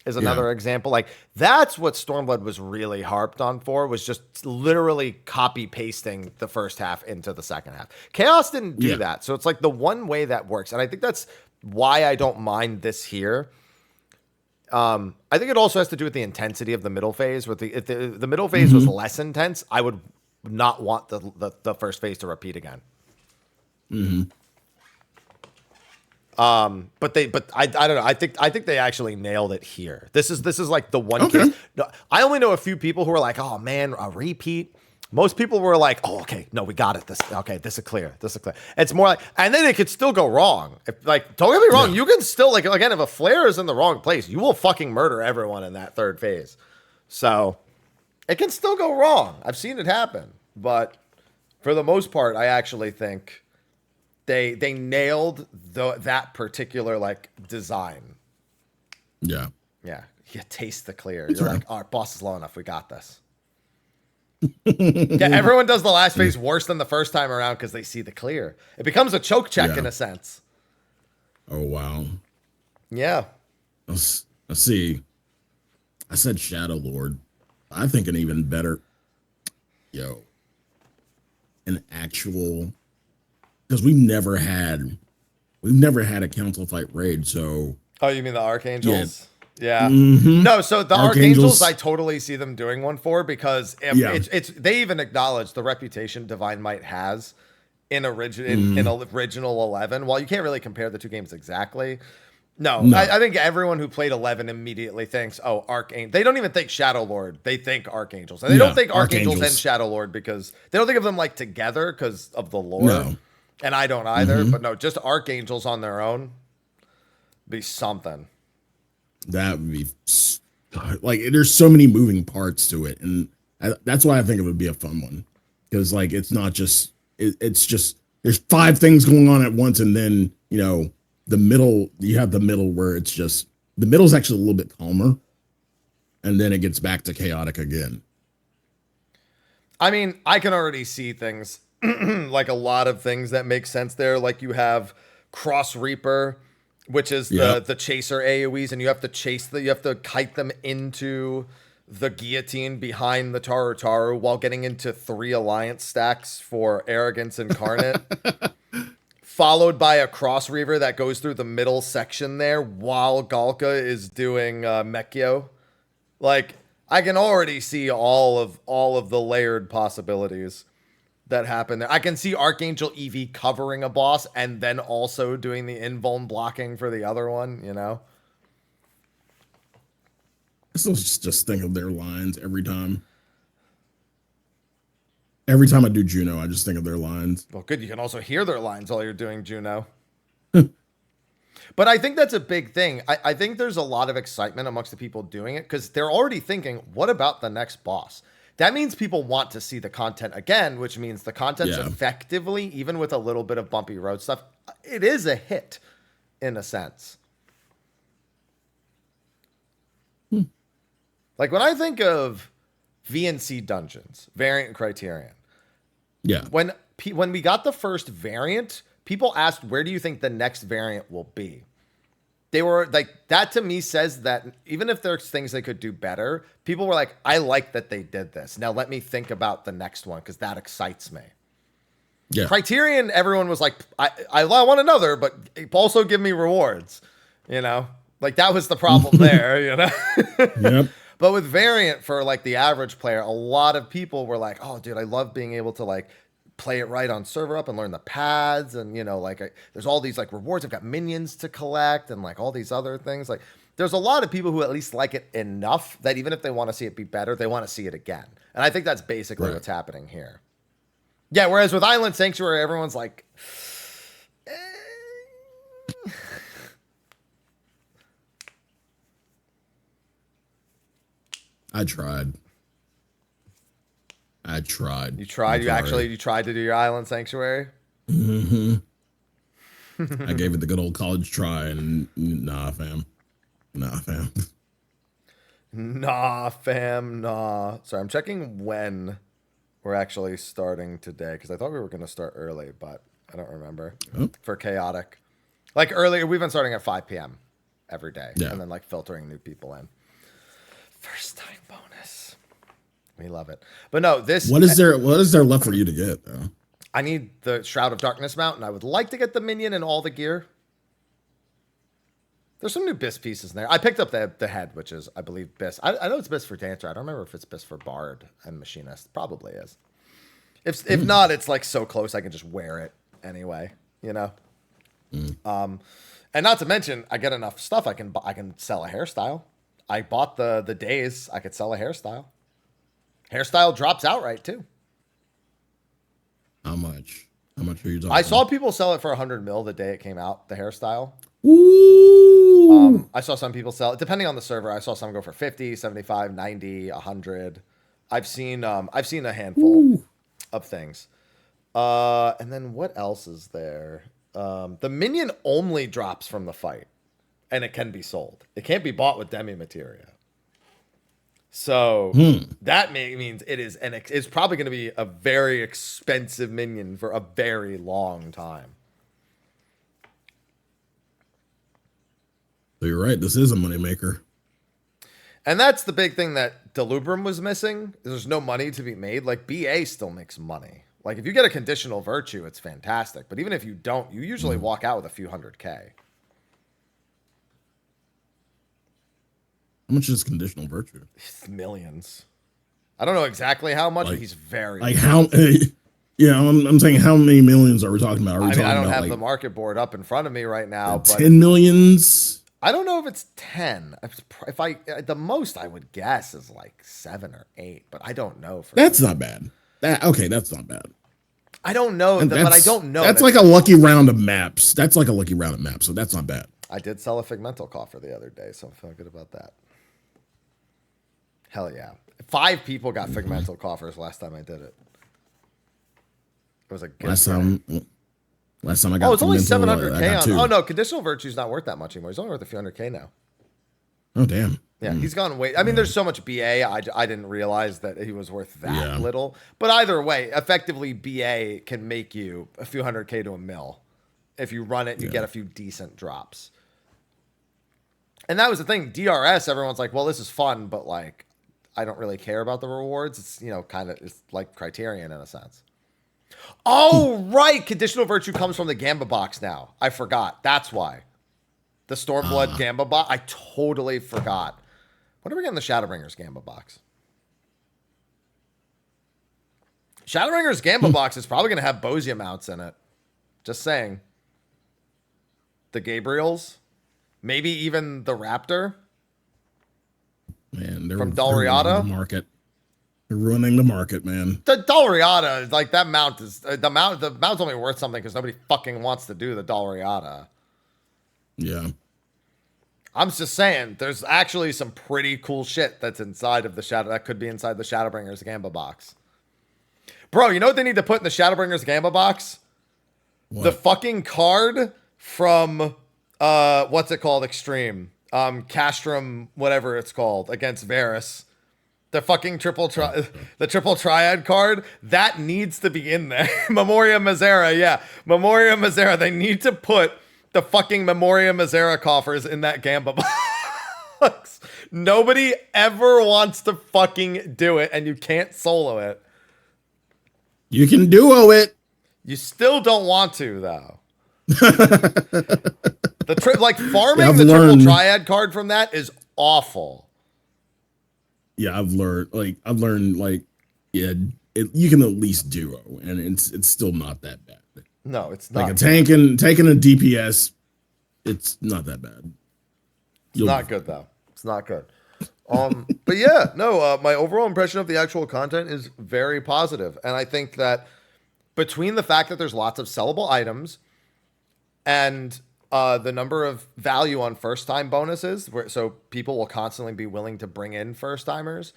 is another example. Like, that's what Stormblood was really harped on for, was just literally copy pasting the first half into the second half. Chaos didn't do that. So it's like the one way that works. And I think that's why I don't mind this here. I think it also has to do with the intensity of the middle phase. If the middle phase was less intense, I would not want the first phase to repeat again. But I don't know. I think they actually nailed it here. This is like the one case. No, I only know a few people who are like, oh man, a repeat. Most people were like, oh, okay, no, we got it. This is clear. It's more like, and then it could still go wrong. Don't get me wrong. You can still, like, again, if a flare is in the wrong place, you will fucking murder everyone in that third phase. So it can still go wrong. I've seen it happen. But for the most part, I actually think they nailed that particular, like, design. Yeah. Yeah. You taste the clear. You're like, all right, boss is low enough. We got this. Yeah, everyone does the last phase worse than the first time around because they see the clear. It becomes a choke check in a sense. Oh, wow. Yeah. Let's see. I said Shadow Lord. I think an even better, an actual, because we've never had a council fight raid. So. Oh, you mean the Archangels? Yeah. No, so the Archangels, I totally see them doing one for, because it's they even acknowledge the reputation Divine Might has in original 11. While you can't really compare the two games exactly. No. I think everyone who played 11 immediately thinks, oh, Archangel. They don't even think Shadow Lord. They think Archangels. And they don't think Archangels and Shadow Lord, because they don't think of them like together because of the lore. No. And I don't either. But no, just Archangels on their own be something. That would be, like, there's so many moving parts to it, and that's why I think it would be a fun one, because, like, it's not just it's just there's 5 things going on at once, and then the middle, you have the middle where it's just, the middle's actually a little bit calmer, and then it gets back to chaotic again. I mean, I can already see things like a lot of things that make sense there. Like, you have Cross Reaper, which is the chaser AoEs, and you have to kite them into the guillotine behind the Taru while getting into 3 alliance stacks for Arrogance Incarnate. Followed by a Cross Reaver that goes through the middle section there while Galka is doing Mekio. Like, I can already see all of the layered possibilities that happen there. I can see Archangel EV covering a boss and then also doing the invuln blocking for the other one, you know? I still just think of their lines every time. Every time I do Juno, I just think of their lines. Well, good. You can also hear their lines while you're doing Juno. But I think that's a big thing. I think there's a lot of excitement amongst the people doing it because they're already thinking, what about the next boss? That means people want to see the content again, which means the content's effectively, even with a little bit of bumpy road stuff, it is a hit in a sense. Like when I think of VNC dungeons, variant Criterion. Yeah. When we got the first variant, people asked, where do you think the next variant will be? They were like, that to me says that even if there's things they could do better, people were like, I like that they did this. Now let me think about the next one because that excites me. Yeah. Criterion, everyone was like, I want another, but also give me rewards. You know, like that was the problem there, you know? Yep. But with variant for like the average player, a lot of people were like, oh, dude, I love being able to like play it right on server up and learn the pads. And, you know, like there's all these like rewards. I've got minions to collect and like all these other things. Like there's a lot of people who at least like it enough that even if they want to see it be better, they want to see it again. And I think that's basically what's happening here. Yeah. Whereas with Island Sanctuary, everyone's like, I tried. You tried? You tried to do your Island Sanctuary? Mm-hmm. I gave it the good old college try, and nah, fam. Nah. Sorry, I'm checking when we're actually starting today, because I thought we were going to start early, but I don't remember. For Chaotic. Like earlier, we've been starting at 5 p.m. every day, and then like filtering new people in. First time bonus. We love it. But no, what is there left for you to get though? I need the Shroud of Darkness mount, and I would like to get the minion and all the gear. There's some new BIS pieces in there. I picked up the head, which is, I believe, BIS. I know it's BIS for Dancer. I don't remember if it's BIS for Bard and Machinist. Probably is. If not, it's like so close I can just wear it anyway, you know? And not to mention, I get enough stuff I can sell a hairstyle. I bought the days I could sell a hairstyle. Hairstyle drops outright too. How much are you talking I saw people sell it for 100 mil the day it came out, the hairstyle. Ooh. I saw some people sell it, depending on the server. I saw some go for 50, 75, 90, 100. I've seen a handful of things. And then what else is there? The minion only drops from the fight, and it can be sold. It can't be bought with demi materia. So that means it's probably going to be a very expensive minion for a very long time. So you're right. This is a moneymaker. And that's the big thing that Delubrum was missing. There's no money to be made. Like BA still makes money. Like if you get a conditional virtue, it's fantastic. But even if you don't, you usually walk out with a few $100K. How much is conditional virtue? It's millions. I don't know exactly how much, but he's very like how. Yeah, I'm saying how many millions are we talking about? I don't have the market board up in front of me right now. But 10 millions. I don't know if it's 10. If I the most I would guess is like 7 or 8, but I don't know. That's not bad. That's not bad. I don't know, but I don't know. That's like a lucky round of maps. So that's not bad. I did sell a Figmental Coffer the other day, so I'm feeling good about that. Hell yeah. 5 people got Figmental Coffers last time I did it. It was a good last time I got. Oh, it's only 700K on. Oh no, conditional virtue's not worth that much anymore. He's only worth a few $100K now. Oh damn. Yeah, he's gone way. I mean, there's so much BA. I didn't realize that he was worth that little. But either way, effectively, BA can make you a few $100K to a mil if you run it and you get a few decent drops. And that was the thing. DRS, everyone's like, well, this is fun, but like, I don't really care about the rewards. It's, it's like Criterion in a sense. Oh, right. Conditional Virtue comes from the Gamba box now. I forgot. That's why. The Stormblood Gamba box. I totally forgot. What are we getting the Shadowbringers Gamba box? Shadowbringers Gamba box is probably going to have Bosia mounts in it. Just saying. The Gabriels. Maybe even the Raptor. Man, they're from ruining Dalriada. the market. They're ruining the market, man. The Dalriada, like that mount is the mount's only worth something because nobody fucking wants to do the Dalriada. Yeah. I'm just saying, there's actually some pretty cool shit that's inside of the Shadow that could be inside the Shadowbringers Gamba box. Bro, you know what they need to put in the Shadowbringers Gamba box? What? The fucking card from what's it called? Extreme. Castrum, whatever it's called, against Varus. The fucking triple triad card, that needs to be in there. Memoria Misera, yeah. Memoria Misera. They need to put the fucking Memoria Misera coffers in that Gamba box. Nobody ever wants to fucking do it, and you can't solo it. You can duo it. You still don't want to, though. Farming the triple triad card from that is awful. Yeah, I've learned, yeah, you can at least duo, and it's still not that bad. No, it's not. Like taking a DPS, it's not that bad. It's not good though. It's not good. But yeah, no, my overall impression of the actual content is very positive, and I think that between the fact that there's lots of sellable items and the number of value on first-time bonuses, so people will constantly be willing to bring in first-timers,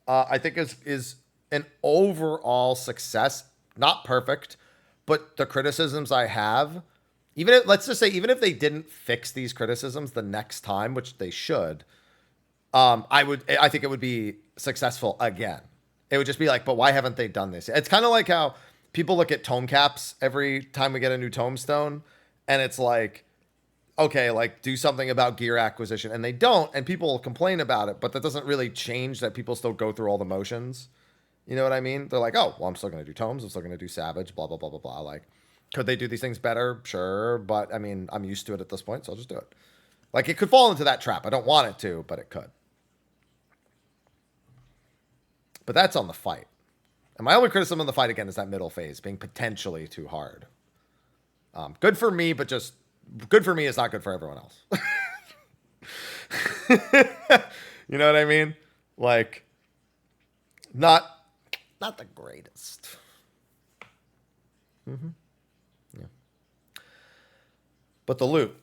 I think is an overall success. Not perfect, but the criticisms I have, let's just say, even if they didn't fix these criticisms the next time, which they should, I think it would be successful again. It would just be like, but why haven't they done this? It's kind of like how people look at tome caps every time we get a new tombstone, and it's like, okay, like do something about gear acquisition, and they don't, and people complain about it, but that doesn't really change that people still go through all the motions. You know what I mean? They're like, oh, well, I'm still going to do tomes. I'm still going to do savage, blah, blah, blah, blah, blah. Like, could they do these things better? Sure. But I mean, I'm used to it at this point, so I'll just do it. Like, it could fall into that trap. I don't want it to, but it could. But that's on the fight. And my only criticism of the fight, again, is that middle phase being potentially too hard. Good for me, but just good for me is not good for everyone else. You know what I mean? Like, not the greatest. Mm-hmm. Yeah. But the loot.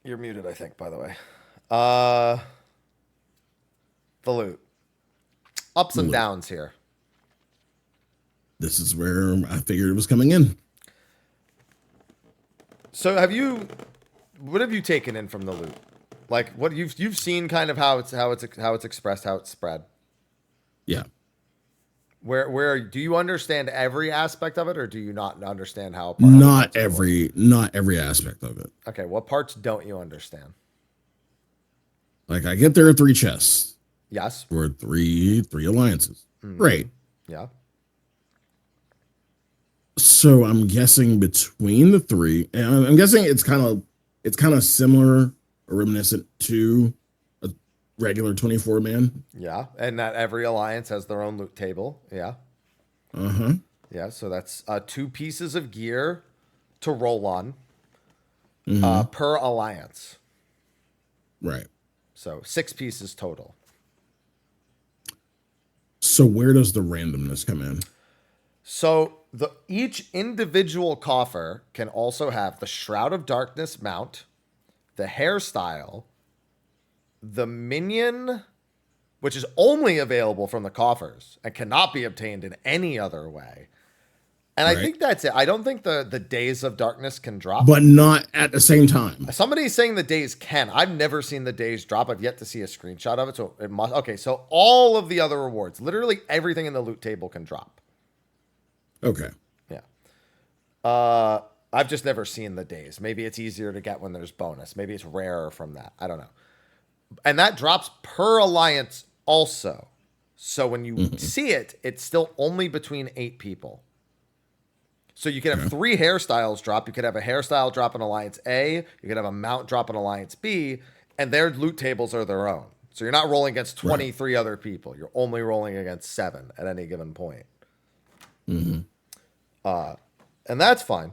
You're muted, I think, by the way. The loot. Ups and downs here. This is where I figured it was coming in. So what have you taken in from the loot? Like, what you've seen kind of how it's expressed, how it's spread. Yeah. Where do you understand every aspect of it, or do you not understand how? Not every aspect of it. Okay, what parts don't you understand? Like, I get there are 3 chests. Yes. Or three alliances. Mm. Great. Yeah. So I'm guessing between the 3, and I'm guessing it's kind of similar or reminiscent to a regular 24-man. Yeah, and that every alliance has their own loot table. Yeah. Uh-huh. Yeah, so that's 2 pieces of gear to roll on per alliance. Right. So 6 pieces total. So where does the randomness come in? So each individual coffer can also have the Shroud of Darkness mount, the hairstyle, the minion, which is only available from the coffers and cannot be obtained in any other way. And right. I think that's it. I don't think the Days of Darkness can drop. But not at the same time. Somebody's saying the Days can. I've never seen the Days drop. I've yet to see a screenshot of it. So it must. Okay, so all of the other rewards, literally everything in the loot table can drop. Okay. Yeah. I've just never seen the Days. Maybe it's easier to get when there's bonus. Maybe it's rarer from that. I don't know. And that drops per alliance also. So when you see it, it's still only between 8 people. So you could have 3 hairstyles drop. You could have a hairstyle drop in Alliance A. You could have a mount drop in Alliance B. and their loot tables are their own. So you're not rolling against 23 other people. You're only rolling against 7 at any given point. And that's fine.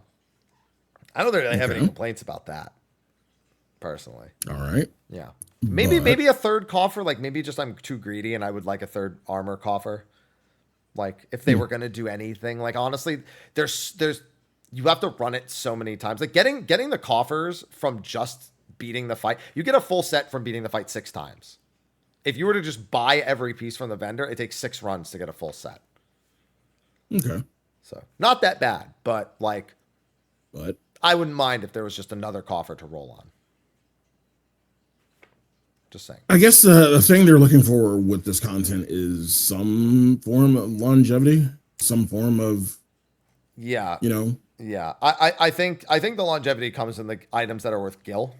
I don't really have any complaints about that, personally. All right. Yeah. Maybe a third coffer. Like maybe just I'm too greedy and I would like a third armor coffer. Like if they were going to do anything, like honestly, there's you have to run it so many times. Like getting the coffers from just beating the fight, you get a full set from beating the fight 6 times. If you were to just buy every piece from the vendor, it takes 6 runs to get a full set. Okay. So not that bad, but but I wouldn't mind if there was just another coffer to roll on. Just saying. I guess the thing they're looking for with this content is some form of longevity, some form of, yeah, Yeah. I think the longevity comes in the items that are worth gil.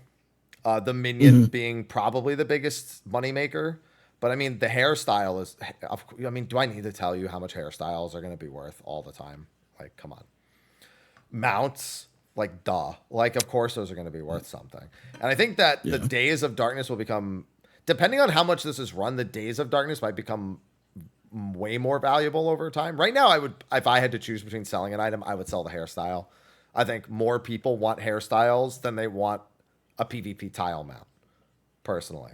The minion being probably the biggest moneymaker. But I mean, the hairstyle is, I mean, do I need to tell you how much hairstyles are going to be worth all the time? Like, come on. Mounts, like, duh. Like, of course, those are going to be worth something. And I think that the Days of Darkness will become, depending on how much this is run, the Days of Darkness might become way more valuable over time. Right now, I would, if I had to choose between selling an item, I would sell the hairstyle. I think more people want hairstyles than they want a PvP tile mount, personally.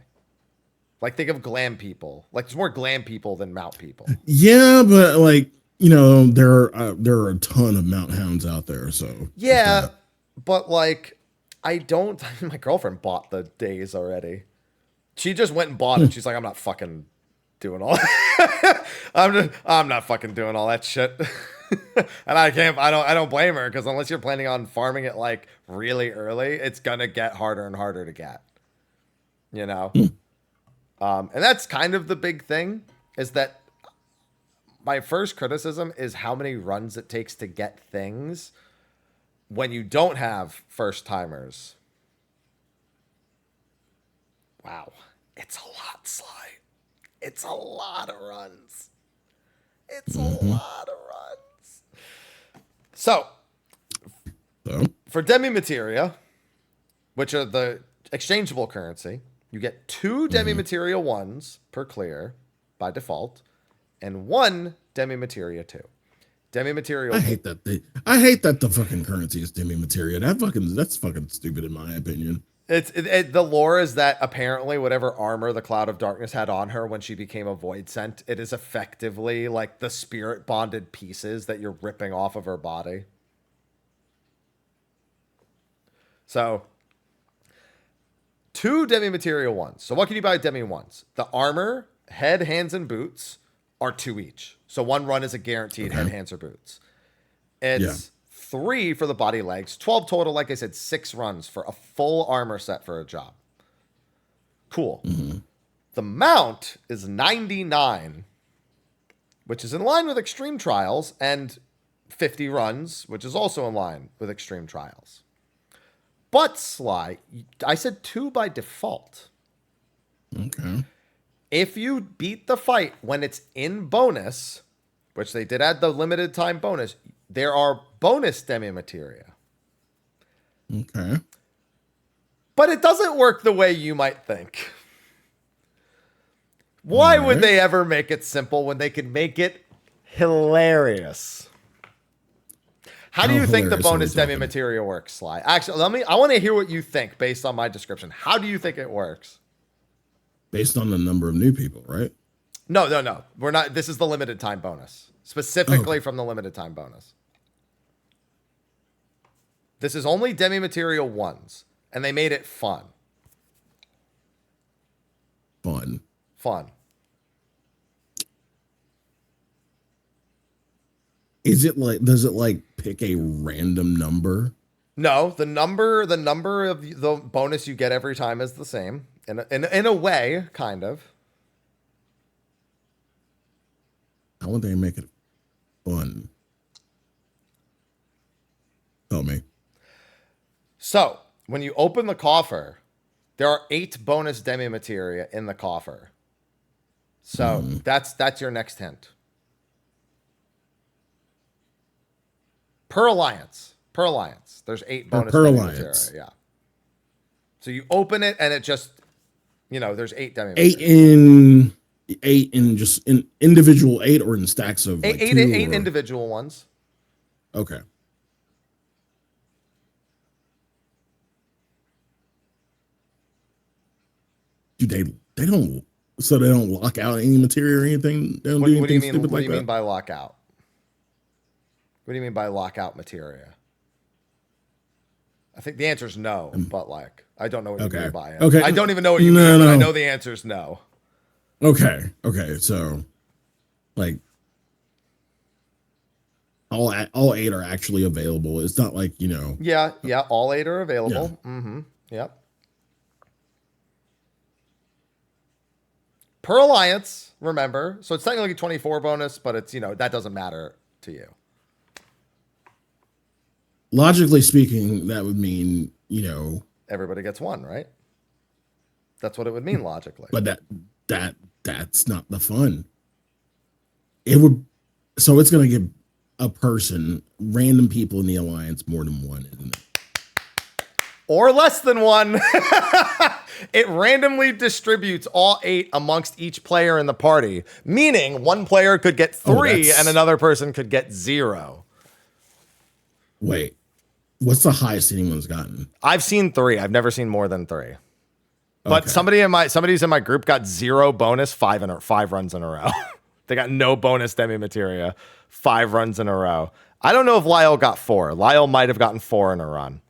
Like, think of glam people. Like, there's more glam people than mount people. Yeah, but like, there are a ton of mount hounds out there. So yeah, but like, I don't. My girlfriend bought the Days already. She just went and bought it. She's like, I'm not fucking doing all. I'm not fucking doing all that shit. And I don't blame her, because unless you're planning on farming it like really early, it's gonna get harder and harder to get. And that's kind of the big thing, is that my first criticism is how many runs it takes to get things when you don't have first timers. Wow. It's a lot, Sly. It's a lot of runs. It's a lot of runs. So, for demi-materia, which are the exchangeable currency, you get 2 demi-materia 1s per clear by default, and 1 demi-materia 2. Demi-materia. I hate that the fucking currency is demi-materia. That's fucking stupid in my opinion. The lore is that apparently whatever armor the Cloud of Darkness had on her when she became a Void Sent, it is effectively like the spirit bonded pieces that you're ripping off of her body. So 2 demi-materia 1s. So what can you buy demi 1s? The armor, head, hands, and boots are 2 each. So 1 run is a guaranteed head, hands, or boots. It's 3 for the body, legs. 12 total. Like I said, 6 runs for a full armor set for a job. Cool. The mount is 99, which is in line with Extreme Trials, and 50 runs, which is also in line with Extreme Trials. But, Sly, I said 2 by default. Okay. If you beat the fight when it's in bonus, which they did add the limited time bonus, there are bonus demi-materia. Okay. But it doesn't work the way you might think. Why would they ever make it simple when they could make it hilarious? How do you think the bonus demi-materia works, Sly? Actually, I want to hear what you think based on my description. How do you think it works? Based on the number of new people, right? No. We're not. This is the limited time bonus. Specifically from the limited time bonus. This is only demi-materia 1s, and they made it fun. Fun. Does it like pick a random number? No, the number of the bonus you get every time is the same. In a way, kind of. How would they make it fun? Tell me. So, when you open the coffer, there are 8 bonus demi-materia in the coffer. So, that's your next hint. Per alliance. There's 8 bonus demi-materia. Yeah. So you open it and it just There's 8 demi Eight materials. in just in individual 8 or in stacks of like Eight individual ones. Okay. Do they don't lock out any material or anything? They don't do anything stupid What like do you mean that? by lockout? What do you mean by lockout materia? I think the answer is no, but like I don't know what you mean by it. Okay. I don't even know what you mean, but I know the answer is no. Okay. So like all 8 are actually available. It's not like, Yeah, all 8 are available. Yeah. Mm-hmm. Yep. Per alliance, remember. So it's technically 24 bonus, but it's, that doesn't matter to you. Logically speaking, that would mean, everybody gets 1, right? That's what it would mean logically. But that's not the fun. It would, so it's going to give a person, random people in the alliance, more than 1, isn't it? Or less than 1. It randomly distributes all 8 amongst each player in the party, meaning one player could get 3 and another person could get 0. Wait, what's the highest anyone's gotten? I've seen 3. I've never seen more than 3. But okay. Somebody's in my group got 0 bonus 5 runs in a row. They got no bonus demi materia 5 runs in a row. I don't know if Lyle got 4. Lyle might have gotten 4 in a run.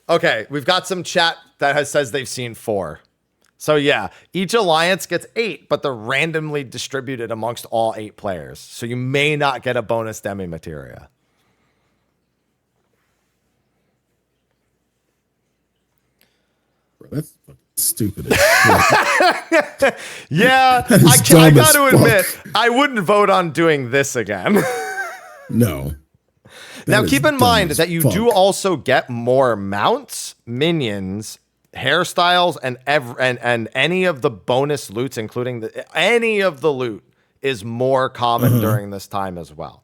Okay, we've got some chat that says they've seen 4. So yeah, each alliance gets 8, but they're randomly distributed amongst all 8 players. So you may not get a bonus demi materia. Bro, that's fucking stupid. Yeah, I got to admit, I wouldn't vote on doing this again. No. Now, keep in mind that you do also get more mounts, minions, hairstyles, and any of the bonus loots, including any of the loot, is more common during this time as well.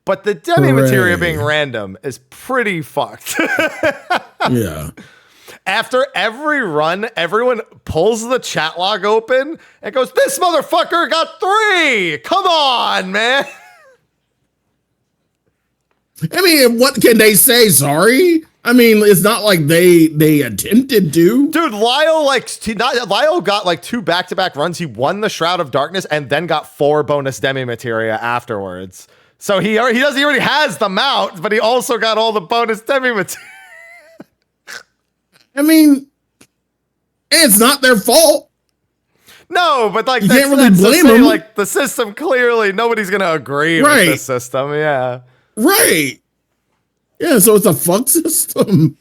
But the demi materia being random is pretty fucked. Yeah. After every run, everyone pulls the chat log open and goes, "This motherfucker got 3! Come on, man!" I mean, what can they say? Sorry? I mean, it's not like they attempted to. Dude, Lyle got like 2 back-to-back runs. He won the Shroud of Darkness and then got 4 bonus demi materia afterwards. So he already has the mount, but he also got all the bonus demi materia. I mean, it's not their fault. No, but like you can't really blame them. Like the system clearly, nobody's gonna agree with the system. Yeah. Right. Yeah, so it's a fuck system.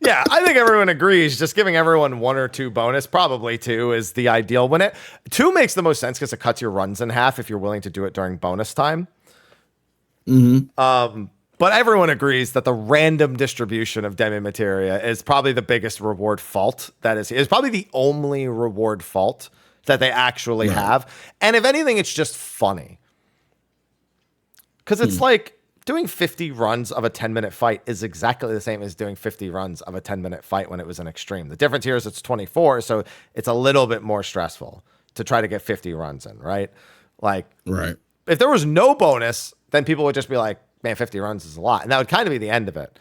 Yeah, I think everyone agrees. Just giving everyone 1 or 2 bonus, probably 2, is the ideal. 2 makes the most sense because it cuts your runs in half if you're willing to do it during bonus time. Mm-hmm. But everyone agrees that the random distribution of demi materia is probably the biggest reward fault. It's probably the only reward fault that they actually have. And if anything, it's just funny. Because it's like, doing 50 runs of a 10-minute fight is exactly the same as doing 50 runs of a 10-minute fight when it was an extreme. The difference here is it's 24, so it's a little bit more stressful to try to get 50 runs in, right? Like, if there was no bonus, then people would just be like, man, 50 runs is a lot. And that would kind of be the end of it.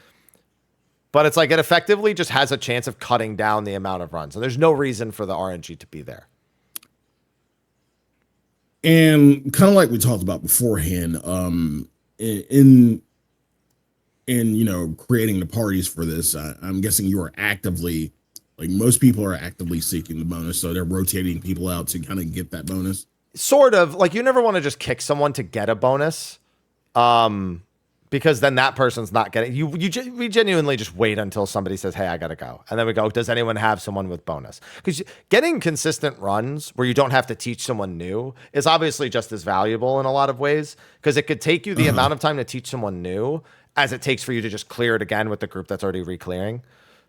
But it's like it effectively just has a chance of cutting down the amount of runs. And there's no reason for the RNG to be there. And kind of like we talked about beforehand, in creating the parties for this, I'm guessing you are actively, like most people are actively seeking the bonus, so they're rotating people out to kind of get that bonus. Sort of. Like, you never want to just kick someone to get a bonus, because then that person's not getting. We genuinely just wait until somebody says, "Hey, I gotta go," and then we go, "Does anyone have someone with bonus?" Because getting consistent runs where you don't have to teach someone new is obviously just as valuable in a lot of ways, because it could take you the amount of time to teach someone new as it takes for you to just clear it again with the group that's already re-clearing.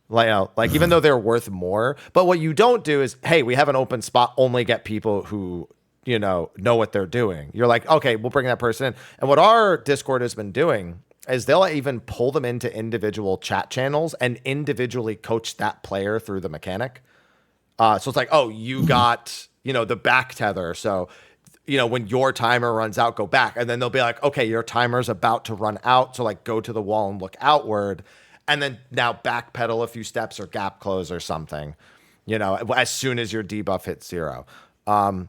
Like even though they're worth more, but what you don't do is, hey, we have an open spot, only get people who know what they're doing. You're like, okay, we'll bring that person in. And what our Discord has been doing is they'll even pull them into individual chat channels and individually coach that player through the mechanic. So it's like, oh, you got, the back tether. So, when your timer runs out, go back. And then they'll be like, okay, your timer's about to run out. So like go to the wall and look outward. And then now backpedal a few steps or gap close or something, as soon as your debuff hits 0.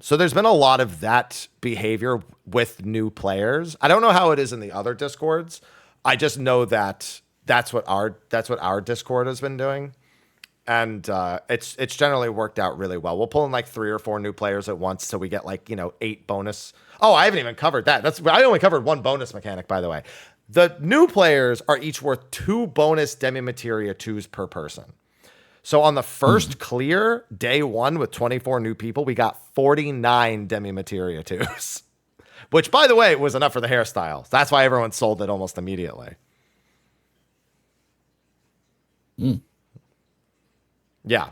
So there's been a lot of that behavior with new players. I don't know how it is in the other Discords. I just know that that's what our Discord has been doing. And it's generally worked out really well. We'll pull in like 3 or 4 new players at once, so we get like 8 bonus. Oh, I haven't even covered that. I only covered 1 bonus mechanic, by the way. The new players are each worth 2 bonus Demi Materia 2s per person. So on the first clear, day 1 with 24 new people, we got 49 Demi Materia 2s, which, by the way, was enough for the hairstyle. That's why everyone sold it almost immediately. Yeah.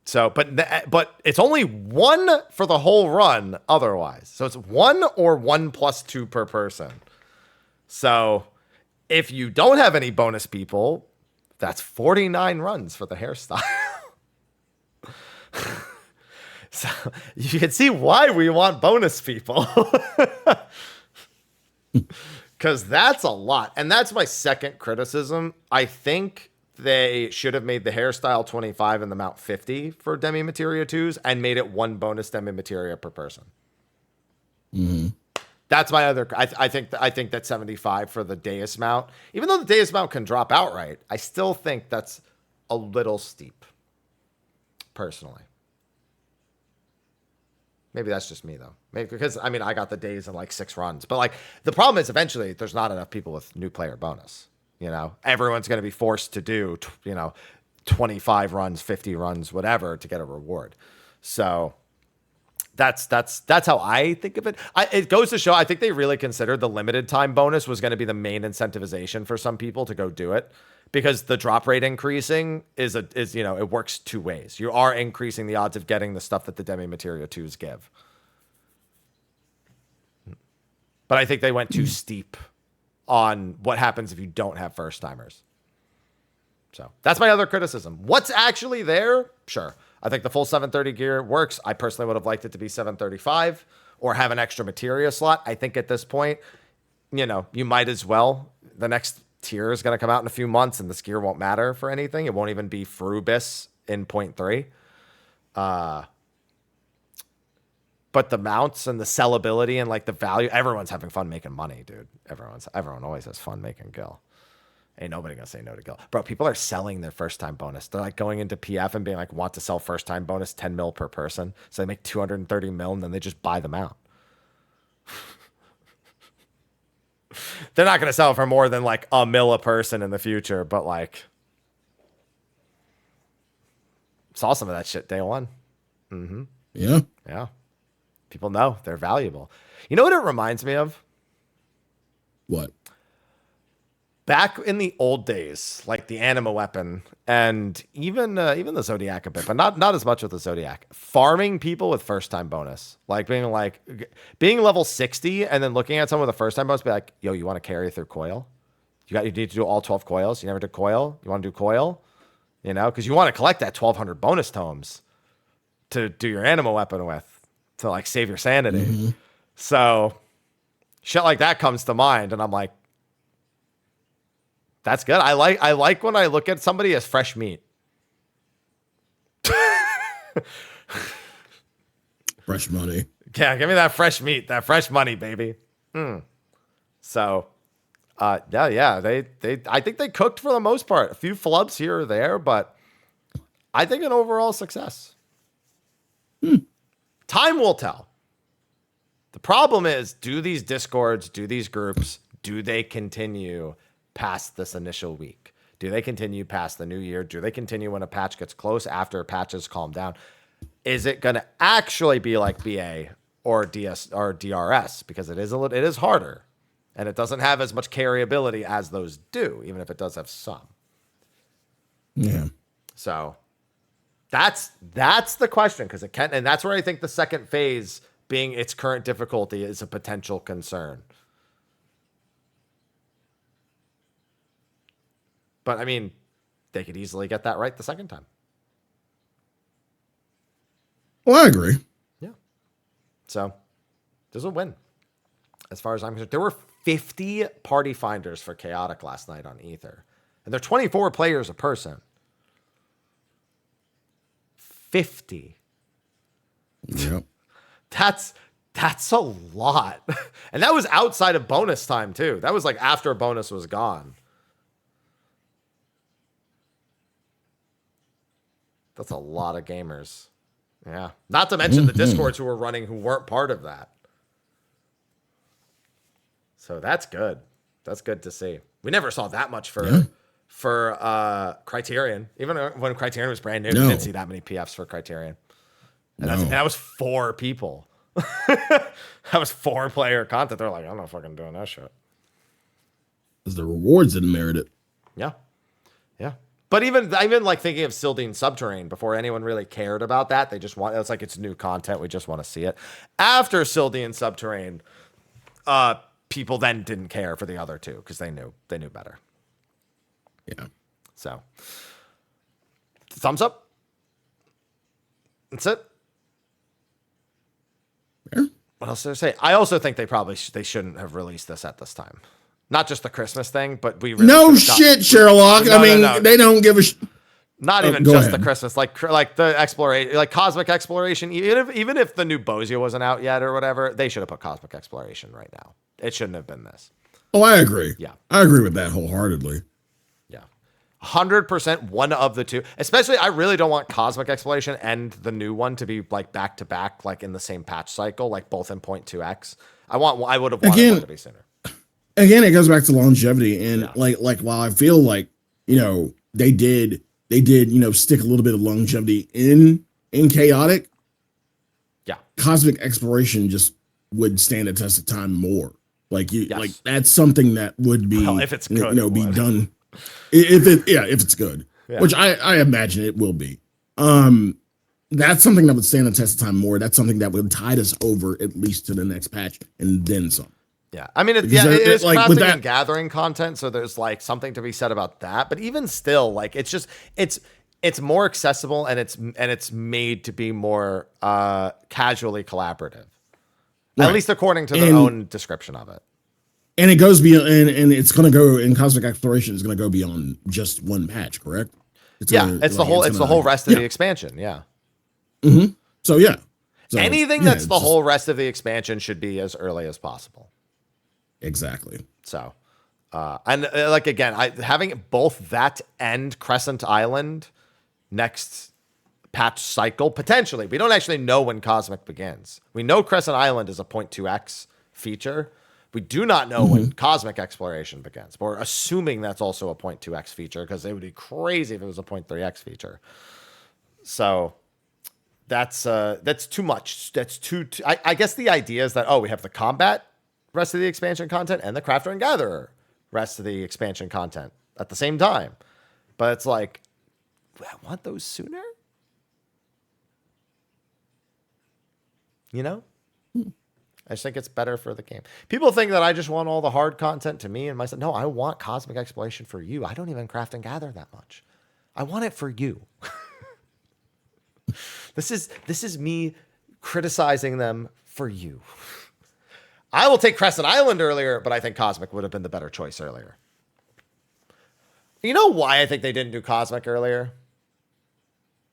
So, but it's only 1 for the whole run otherwise. So it's 1 or 1 plus 2 per person. So if you don't have any bonus people, that's 49 runs for the hairstyle. So you can see why we want bonus people. Because that's a lot. And that's my second criticism. I think they should have made the hairstyle 25 and the mount 50 for Demi Materia 2s and made it 1 bonus Demi Materia per person. That's my other. I think that 75 for the Deus mount, even though the Deus mount can drop outright, I still think that's a little steep, personally. Maybe that's just me, though. Maybe because, I mean, I got the days in like 6 runs. But like the problem is eventually there's not enough people with new player bonus. Everyone's going to be forced to do, 25 runs, 50 runs, whatever to get a reward. So that's how I think of it. It goes to show, I think they really considered the limited time bonus was going to be the main incentivization for some people to go do it, because the drop rate increasing is it works 2 ways. You are increasing the odds of getting the stuff that the Demi Materia 2s give. But I think they went too steep on what happens if you don't have first timers. So that's my other criticism. What's actually there? Sure. I think the full 730 gear works. I personally would have liked it to be 735 or have an extra materia slot. I think at this point, you might as well. The next tier is going to come out in a few months and this gear won't matter for anything. It won't even be Frubis in 0.3. But the mounts and the sellability and like the value, everyone's having fun making money, dude. Everyone always has fun making gil. Ain't nobody gonna say no to gil. Bro, people are selling their first time bonus. They're like going into PF and being like, want to sell first time bonus 10 mil per person. So they make 230 mil and then they just buy them out. They're not gonna sell for more than like $1 mil a person in the future, but like saw some of that shit day 1. Yeah. People know they're valuable. You know what it reminds me of? What? Back in the old days, like the anima weapon and even the Zodiac a bit, but not as much with the Zodiac. Farming people with first time bonus, like being level 60 and then looking at someone with a first time bonus, be like, yo, you want to carry through coil? You need to do all 12 coils. You never did coil. You want to do coil? Because you want to collect that 1,200 bonus tomes to do your anima weapon with, to like save your sanity. So shit like that comes to mind, and I'm like, that's good. I like when I look at somebody as fresh meat. Fresh money. Yeah, give me that fresh meat, that fresh money, baby. So, yeah. They I think they cooked for the most part. A few flubs here or there, but I think an overall success. Time will tell. The problem is, do these discords, do these groups, do they continue past this initial week? Do they continue past the new year? Do they continue when a patch gets close, after patches calm down? Is it going to actually be like BA or DS or DRS? Because it is harder, and it doesn't have as much carryability as those do, even if it does have some. Yeah. So that's the question, because it can, and that's where I think the second phase being its current difficulty is a potential concern. But I mean, they could easily get that right the second time. Well, I agree. Yeah. So this will win. As far as I'm concerned, there were 50 party finders for Chaotic last night on Ether. And they're 24 players a person. 50. Yep. That's a lot. And that was outside of bonus time, too. That was like after bonus was gone. That's a lot of gamers. Yeah. Not to mention the Discords who were running who weren't part of that. So that's good. That's good to see. We never saw that much for Criterion. Even when Criterion was brand new, we didn't see that many PFs for Criterion. And that was 4 people. That was 4-player content. They're like, I'm not fucking doing that shit. Because the rewards didn't merit it. Yeah. Yeah. But even like thinking of Sildine Subterrane before anyone really cared about that. They just want, it's like it's new content. We just want to see it. After Sildine Subterrane, people then didn't care for the other 2 because they knew better. Yeah. So thumbs up. That's it. Yeah. What else did I say? I also think they probably they shouldn't have released this at this time. Not just the Christmas thing, but we really no shit, Sherlock. No. They don't give a not even just the Christmas, like the exploration, like Cosmic Exploration. Even if the new Bozia wasn't out yet or whatever, they should have put Cosmic Exploration right now. It shouldn't have been this. Oh, I agree. Yeah, I agree with that wholeheartedly. Yeah, 100% one of the 2. Especially, I really don't want Cosmic Exploration and the new one to be like back to back, like in the same patch cycle, like both in 0.2x. I would have wanted one to be sooner. Again, it goes back to longevity, and like while I feel like they did stick a little bit of longevity in Chaotic. Yeah, Cosmic Exploration just would stand the test of time more. Like like that's something that would be if it's good, be done. If it's good, which I imagine it will be. That's something that would stand the test of time more. That's something that would tide us over at least to the next patch and then some. Yeah, I mean, it is like crafting and gathering content, so there's like something to be said about that. But even still, like it's more accessible and it's made to be more casually collaborative, at least according to their own description of it. And it goes beyond, and it's going to go in Cosmic Exploration is going to go beyond just one patch, correct? It's the whole rest of the expansion. Yeah. Mm-hmm. So yeah, anything that's the whole rest of the expansion should be as early as possible. Exactly. So, and like again, having both that and Crescent Island next patch cycle potentially. We don't actually know when Cosmic begins. We know Crescent Island is a 0.2x feature. We do not know when Cosmic Exploration begins. But we're assuming that's also a 0.2x feature because it would be crazy if it was a 0.3x feature. So that's too much. That's too. I guess the idea is that we have the combat rest of the expansion content and the Crafter and Gatherer rest of the expansion content at the same time. But it's like, I want those sooner? I just think it's better for the game. People think that I just want all the hard content to me and myself. No, I want Cosmic Exploration for you. I don't even craft and gather that much. I want it for you. This is me criticizing them for you. I will take Crescent Island earlier, but I think Cosmic would have been the better choice earlier. You know why I think they didn't do Cosmic earlier?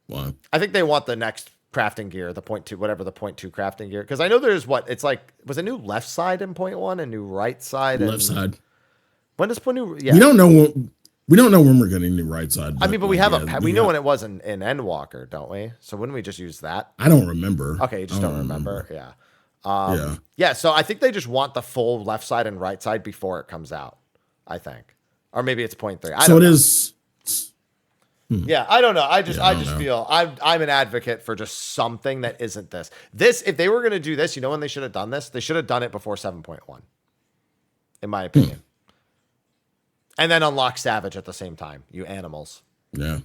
Why? I think they want the next crafting gear, the 0.2, whatever the 0.2 crafting gear. Because I know there's it's like, was a new left side in 0.1, a new right side? Left side. When does new? Yeah. We don't know when we're getting the right side. I mean, but we have we know when it was in Endwalker, don't we? So wouldn't we just use that? I don't remember. Okay, you just don't remember. Yeah. Yeah, so I think they just want the full left side and right side before it comes out, I think. Or maybe it's 0.3. I don't know. Is. Yeah, I don't know. I just feel I'm an advocate for just something that isn't this. If they were going to do this, when they should have done this? They should have done it before 7.1, in my opinion. And then unlock Savage at the same time, you animals. Yeah.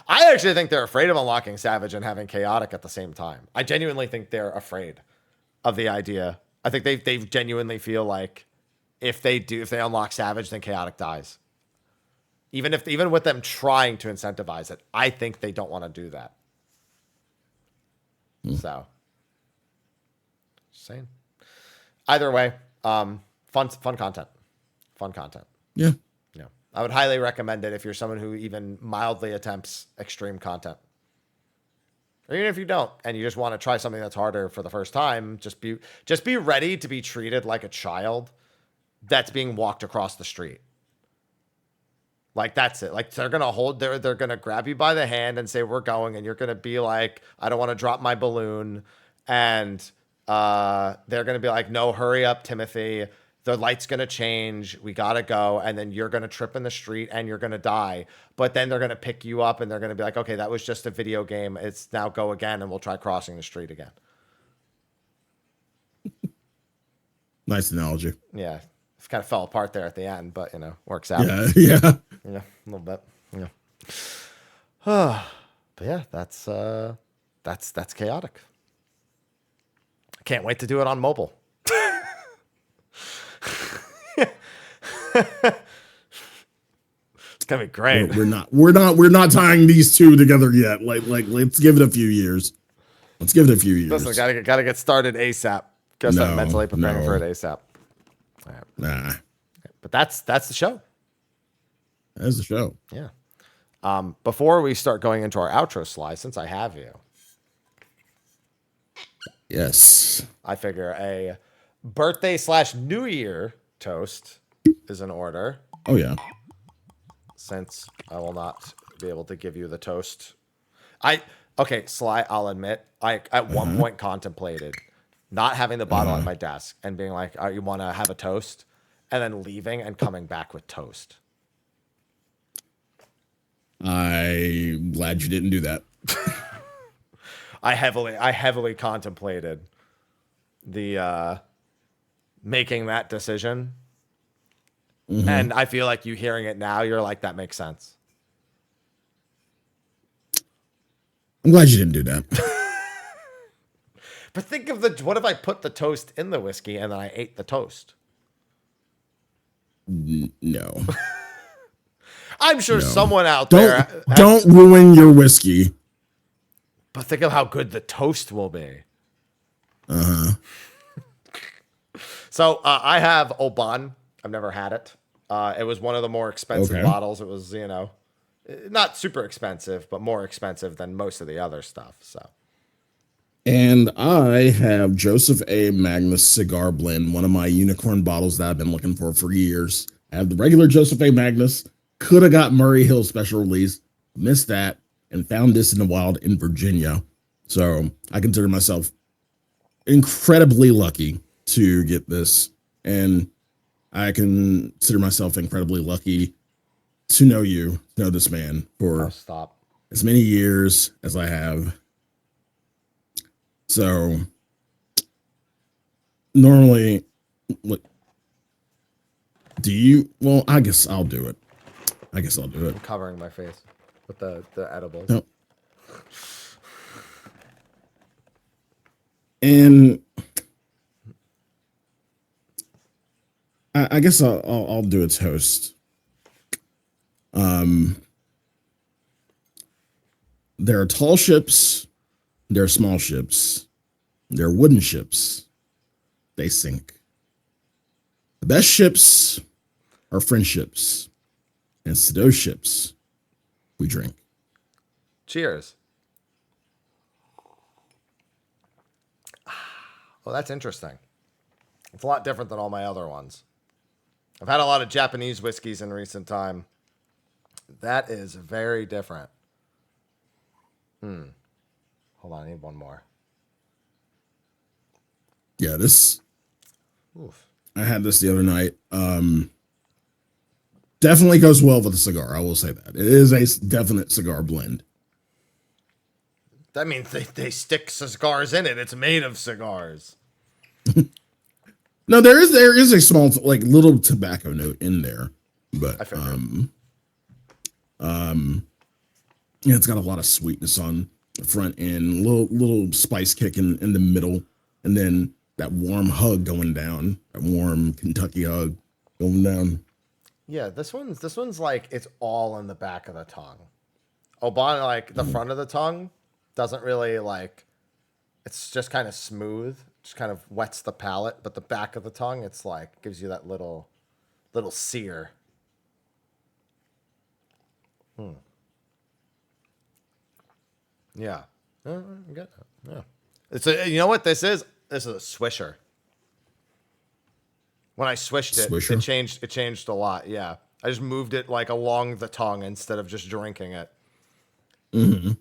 I actually think they're afraid of unlocking Savage and having Chaotic at the same time. I genuinely think they're afraid of the idea. I think they genuinely feel like if they unlock Savage, then Chaotic dies. Even with them trying to incentivize it, I think they don't want to do that. So, just saying. Either way, fun content. Fun content. Yeah. Yeah. I would highly recommend it if you're someone who even mildly attempts extreme content. Or even if you don't and you just want to try something that's harder for the first time, just be ready to be treated like a child that's being walked across the street. Like, that's it. Like, they're gonna grab you by the hand and say, we're going, and you're gonna be like, I don't want to drop my balloon. And they're gonna be like, no, hurry up, Timothy. The light's gonna change. We gotta go. And then you're gonna trip in the street and you're gonna die. But then they're gonna pick you up and they're gonna be like, okay, that was just a video game. It's now go again, and we'll try crossing the street again. Nice analogy. Yeah. It kind of fell apart there at the end, but works out. Yeah. Yeah. Yeah, a little bit. Yeah. But yeah, that's chaotic. I can't wait to do it on mobile. It's gonna be great. We're not tying these two together yet. Like let's give it a few years. Listen, gotta get started ASAP. Gotta start mentally preparing for it ASAP. All right. Nah. But that's the show. That's the show. Yeah. Before we start going into our outro, Sly, since I have you, yes, I figure a birthday / New Year toast is in order. Oh yeah. Since I will not be able to give you the toast, okay, Sly, I'll admit, I at one point contemplated not having the bottle at my desk and being like, "Oh, you want to have a toast?" and then leaving and coming back with toast. I'm glad you didn't do that. I heavily contemplated the making that decision. And I feel like you hearing it now, you're like, that makes sense. I'm glad you didn't do that. But think of what if I put the toast in the whiskey and then I ate the toast? No. I'm sure someone out there don't ruin your whiskey. But think of how good the toast will be. So I have Oban. I've never had it. It was one of the more expensive bottles. It was, not super expensive, but more expensive than most of the other stuff. So. And I have Joseph A. Magnus Cigar Blend, one of my unicorn bottles that I've been looking for years. I have the regular Joseph A. Magnus. Could have got Murray Hill special release. Missed that and found this in the wild in Virginia. So I consider myself incredibly lucky to get this. And I consider myself incredibly lucky to know this man for as many years as I have. So normally, look, well, I guess I'll do it. I'm covering my face with the edibles. No. And I guess I'll do a toast. There are tall ships, there are small ships, there are wooden ships. They sink. The best ships are friendships, and to those ships, we drink. Cheers. Well, that's interesting. It's a lot different than all my other ones. I've had a lot of Japanese whiskeys in recent time. That is very different. Hold on, I need one more. Yeah, Oof. I had this the other night. Definitely goes well with a cigar. I will say that. It is a definite cigar blend. That means they stick cigars in it. It's made of cigars. No, there is a small, like, little tobacco note in there, but yeah, it's got a lot of sweetness on the front end, little spice kick in the middle, and then that warm hug going down, that warm Kentucky hug going down. Yeah, this one's like it's all in the back of the tongue. Oban, like the front of the tongue doesn't really like it's just kind of smooth, just kind of wets the palate, but the back of the tongue, it's like gives you that little sear. Yeah. I get that. Yeah. It's a, you know what this is? This is a swisher. When I swished it, Swisher? it changed a lot. Yeah. I just moved it like along the tongue instead of just drinking it. Mm-hmm.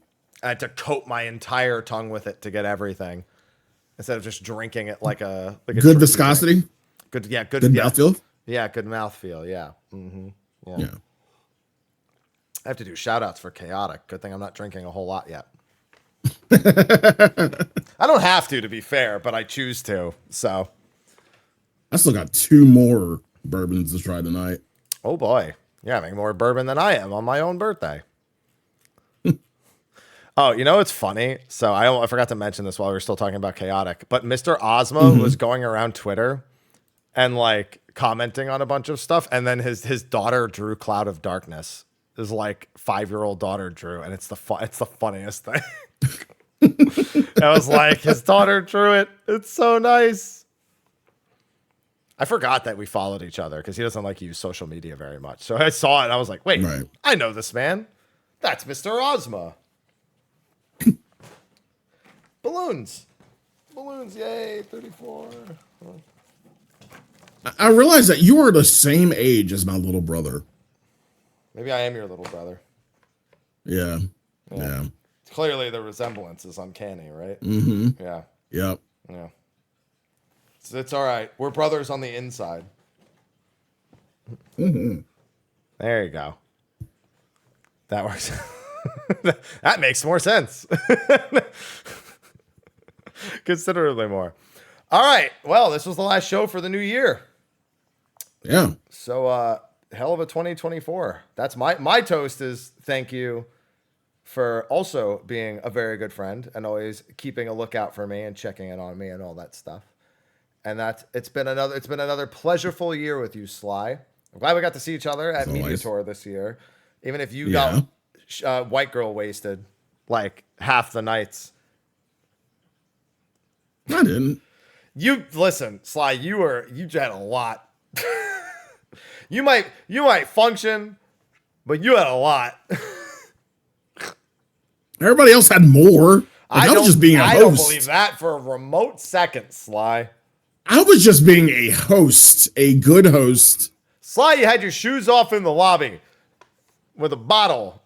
I had to coat my entire tongue with it to get everything instead of just drinking it like a Good viscosity. drink. Good, yeah, good mouthfeel. Yeah, good mouthfeel. Yeah. Yeah. I have to do shout outs for Chaotic. Good thing I'm not drinking a whole lot yet. I don't have to be fair, but I choose to. So I still got 2 more bourbons to try tonight. oh boy. You're having more bourbon than I am on my own birthday. Oh, you know what's funny? So I forgot to mention this while we were still talking about Chaotic, but Mr. Ozma was going around Twitter and like commenting on a bunch of stuff, and then his daughter drew Cloud of Darkness. His like 5-year-old daughter drew, and it's the funniest thing. I was like, his daughter drew it. It's so nice. I forgot that we followed each other because he doesn't like use social media very much. So I saw it and I was like, wait, Right. I know this man. That's Mr. Ozma. Balloons. Balloons, yay, 34. I realized that you are the same age as my little brother. Maybe I am your little brother. Yeah. Yeah. Clearly the resemblance is uncanny, right? Mm-hmm. Yeah. Yep. Yeah. So it's all right. We're brothers on the inside. Mm-hmm. There you go. That works. That makes more sense. Considerably more. All right. Well, this was the last show for the new year. Yeah. So, hell of a 2024. That's my toast is thank you for also being a very good friend and always keeping a lookout for me and checking in on me and all that stuff. And it's been another pleasureful year with you, Sly. I'm glad we got to see each other at Media Tour this year. Even if you got white girl wasted like half the nights. I didn't. You listen, Sly, you had a lot. you might function, but you had a lot. Everybody else had more. Like, I was just being a host. I don't believe that for a remote second, Sly. I was just being a host, a good host. Sly, you had your shoes off in the lobby with a bottle.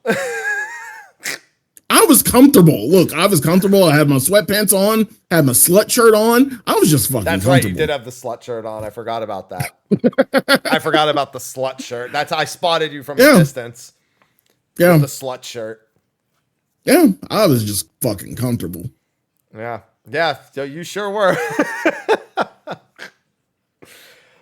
I was comfortable. Look, I was comfortable. I had my sweatpants on, had my slut shirt on. I was just fucking That's comfortable. right. You did have the slut shirt on. I forgot about that. I forgot about the slut shirt. I spotted you from a distance. Yeah. With the slut shirt. Yeah. I was just fucking comfortable. Yeah. Yeah. You sure were.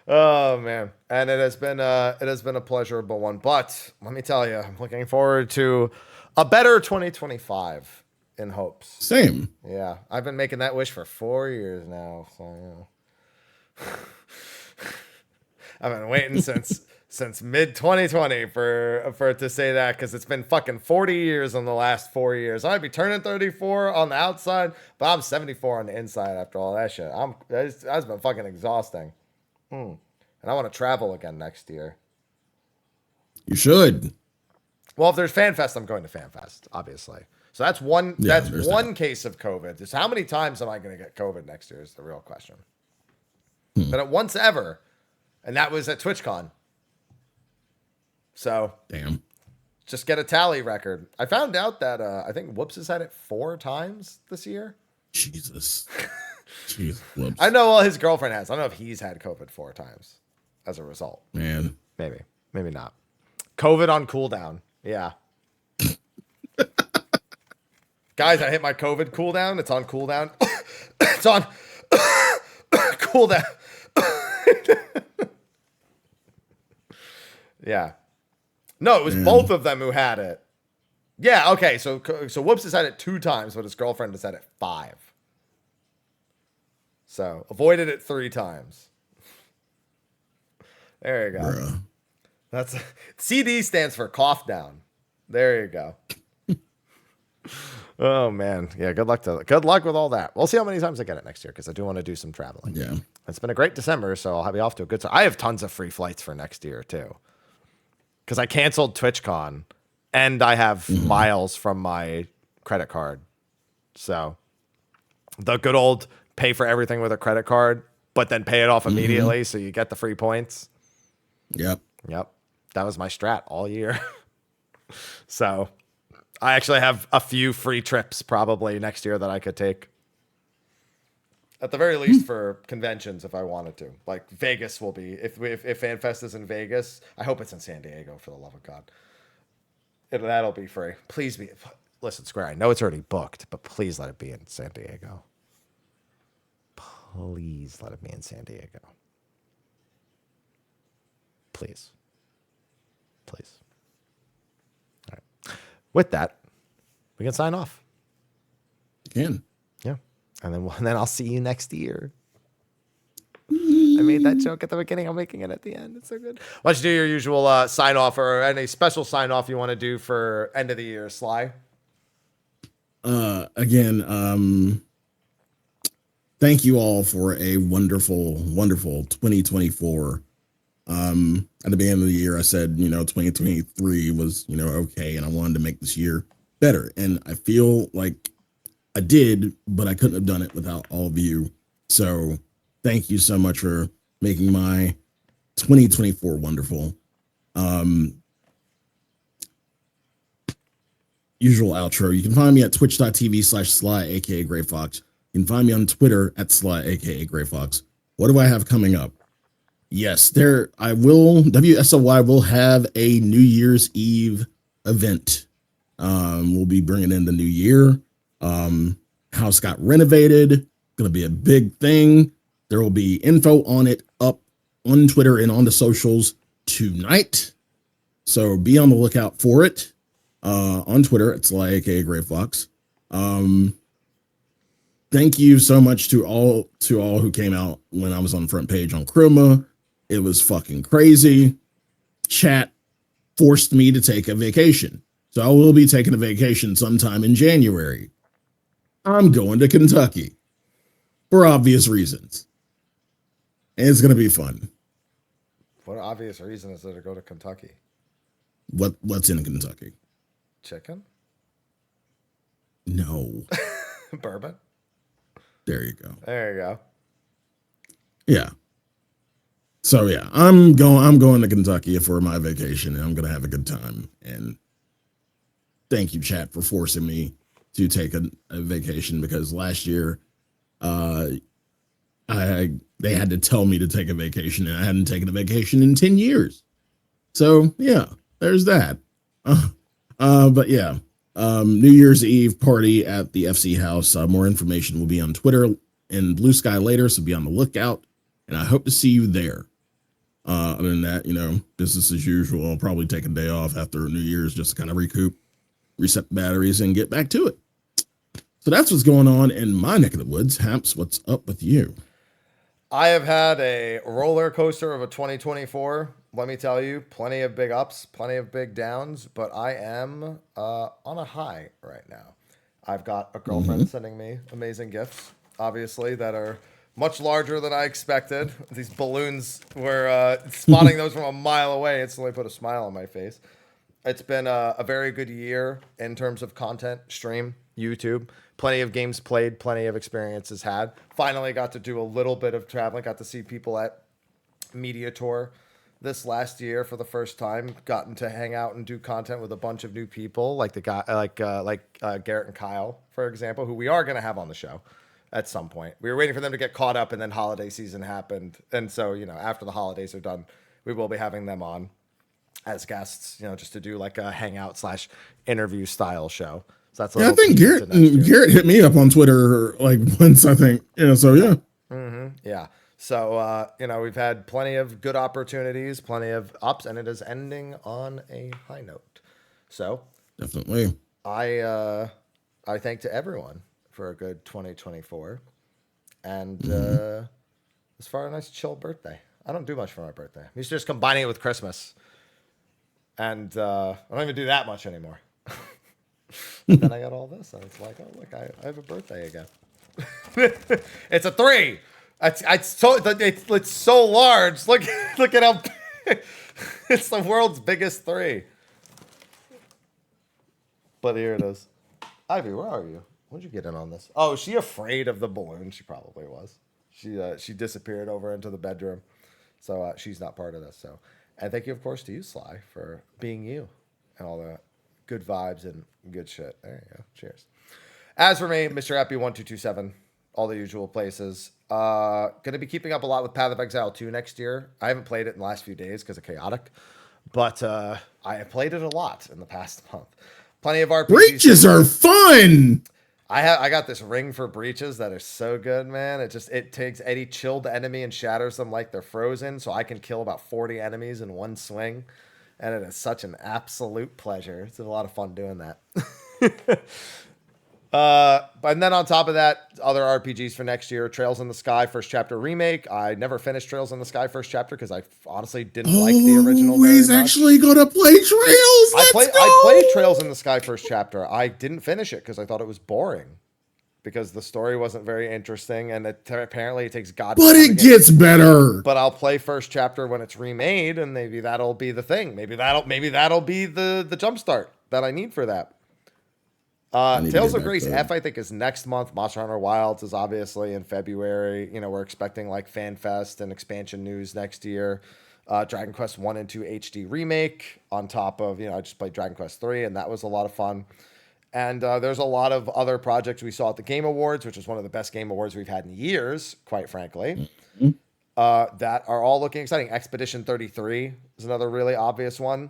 Oh man. And it has been a pleasurable one. But let me tell you, I'm looking forward to a better 2025 in hopes. Same. Yeah. I've been making that wish for 4 years now. So, yeah. I've been waiting since mid 2020 for it to say that, because it's been fucking 40 years in the last 4 years. I might be turning 34 on the outside, but I'm 74 on the inside after all that shit. That's been fucking exhausting. And I want to travel again next year. You should. Well, if there's FanFest, I'm going to FanFest, obviously. So that's one. Yeah, that's one case of COVID. Just how many times am I going to get COVID next year is the real question. But at once ever, and that was at TwitchCon. So damn. Just get a tally record. I found out that I think Whoops has had it 4 times this year. Jesus. Jeez, Whoops. I know. Well, his girlfriend has. I don't know if he's had COVID 4 times as a result. Man, maybe not. COVID on cooldown. Yeah. Guys, I hit my COVID cooldown. It's on cooldown. It's on cooldown. Yeah. No, it was both of them who had it. Yeah, okay. So Whoops has had it 2 times, but his girlfriend has had it 5. So avoided it 3 times. There you go. Bruh. That's CD stands for cough down. There you go. Oh man, yeah. Good luck with all that. We'll see how many times I get it next year because I do want to do some traveling. Yeah. It's been a great December, so I'll be off to a good start. I have tons of free flights for next year too because I canceled TwitchCon, and I have miles from my credit card. So the good old pay for everything with a credit card, but then pay it off immediately, so you get the free points. Yep. Yep, that was my strat all year. So I actually have a few free trips probably next year that I could take. At the very least for conventions if I wanted to. Like Vegas will be if FanFest is in Vegas, I hope it's in San Diego for the love of God. That'll be free. Please be listen, Square, I know it's already booked, but please let it be in San Diego. Please let it be in San Diego. Please. Please. All right. With that, we can sign off. You can. Yeah. And then I'll see you next year. I made that joke at the beginning. I'm making it at the end. It's so good. Why don't you do your usual sign off or any special sign off you want to do for end of the year, Sly? Again, thank you all for a wonderful, wonderful 2024. At the beginning of the year, I said, 2023 was, okay, and I wanted to make this year better. And I feel like I did, but I couldn't have done it without all of you. So thank you so much for making my 2024 wonderful. Usual outro. You can find me at twitch.tv/Sly, aka Gray Fox. You can find me on Twitter at Sly, aka Gray Fox. What do I have coming up? Yes, WSOY will have a New Year's Eve event. We'll be bringing in the new year. House got renovated. Gonna be a big thing. There will be info on it up on Twitter and on the socials tonight. So be on the lookout for it. On Twitter, it's like a Gray Fox. Thank you so much to all who came out when I was on the front page on Chroma. It was fucking crazy. Chat forced me to take a vacation. So I will be taking a vacation sometime in January. I'm going to Kentucky for obvious reasons. And it's going to be fun. What obvious reason is there to go to Kentucky? What's in Kentucky? Chicken? No. Bourbon? There you go. There you go. Yeah. So yeah, I'm going to Kentucky for my vacation, and I'm going to have a good time. And thank you, chat, for forcing me to take a vacation, because last year they had to tell me to take a vacation, and I hadn't taken a vacation in 10 years. So yeah, there's that. But yeah, New Year's Eve party at the FC house. More information will be on Twitter and Blue Sky later, so be on the lookout, and I hope to see you there. Other than that, business as usual. I'll probably take a day off after New Year's just to kind of recoup, reset the batteries, and get back to it. So that's what's going on in my neck of the woods. Hamps, what's up with you? I have had a roller coaster of a 2024. Let me tell you, plenty of big ups, plenty of big downs, but I am on a high right now. I've got a girlfriend sending me amazing gifts, obviously, that are much larger than I expected. These balloons were spotting those from a mile away. Instantly put a smile on my face. It's been a very good year in terms of content, stream, YouTube. Plenty of games played, plenty of experiences had. Finally got to do a little bit of traveling. Got to see people at Media Tour this last year for the first time. Gotten to hang out and do content with a bunch of new people, like the guy, like Garrett and Kyle, for example, who we are going to have on the show at some point. We were waiting for them to get caught up, and then holiday season happened, and so after the holidays are done, we will be having them on as guests, just to do like a hangout / interview style show. So that's I think Garrett hit me up on Twitter like once, I think. So yeah. Yeah. So, we've had plenty of good opportunities, plenty of ups, and it is ending on a high note. So definitely. I thank to everyone for a good 2024. And as far as a nice chill birthday. I don't do much for my birthday. I'm used to just combining it with Christmas. And I don't even do that much anymore. But then I got all this, and it's like, oh look, I have a birthday again. It's a 3. It's so large. Look at how big. It's the world's biggest 3. But here it is. Ivy, where are you? When did you get in on this? Oh, is she afraid of the balloon? She probably was. She disappeared over into the bedroom, so she's not part of this. So, and thank you, of course, to you, Sly, for being you and all the good vibes and good shit. There you go. Cheers. As for me, Mrhappy1227, all the usual places. Going to be keeping up a lot with Path of Exile 2 next year. I haven't played it in the last few days because of Chaotic, but I have played it a lot in the past month. Plenty of RPGs. Breaches are fun. I got this ring for breaches that are so good, man. It takes any chilled enemy and shatters them like they're frozen, so I can kill about 40 enemies in one swing, and it is such an absolute pleasure. It's a lot of fun doing that. And then on top of that, other RPGs for next year: Trails in the Sky First Chapter Remake. I never finished Trails in the Sky First Chapter because I honestly didn't like the original very He's much. actually gonna play Trails. I played Trails in the Sky First Chapter. I didn't finish it because I thought it was boring, because the story wasn't very interesting, and apparently it takes God. But it gets better. But I'll play First Chapter when it's remade, and maybe that'll be the thing. Maybe that'll be the jump start that I need for that. Tales of Grace F, I think, is next month. Monster Hunter Wilds is obviously in February. You know, we're expecting like FanFest and expansion news next year. Dragon Quest 1 and 2 HD remake on top of, I just played Dragon Quest 3, and that was a lot of fun. And there's a lot of other projects we saw at the Game Awards, which is one of the best Game Awards we've had in years, quite frankly, that are all looking exciting. Expedition 33 is another really obvious one.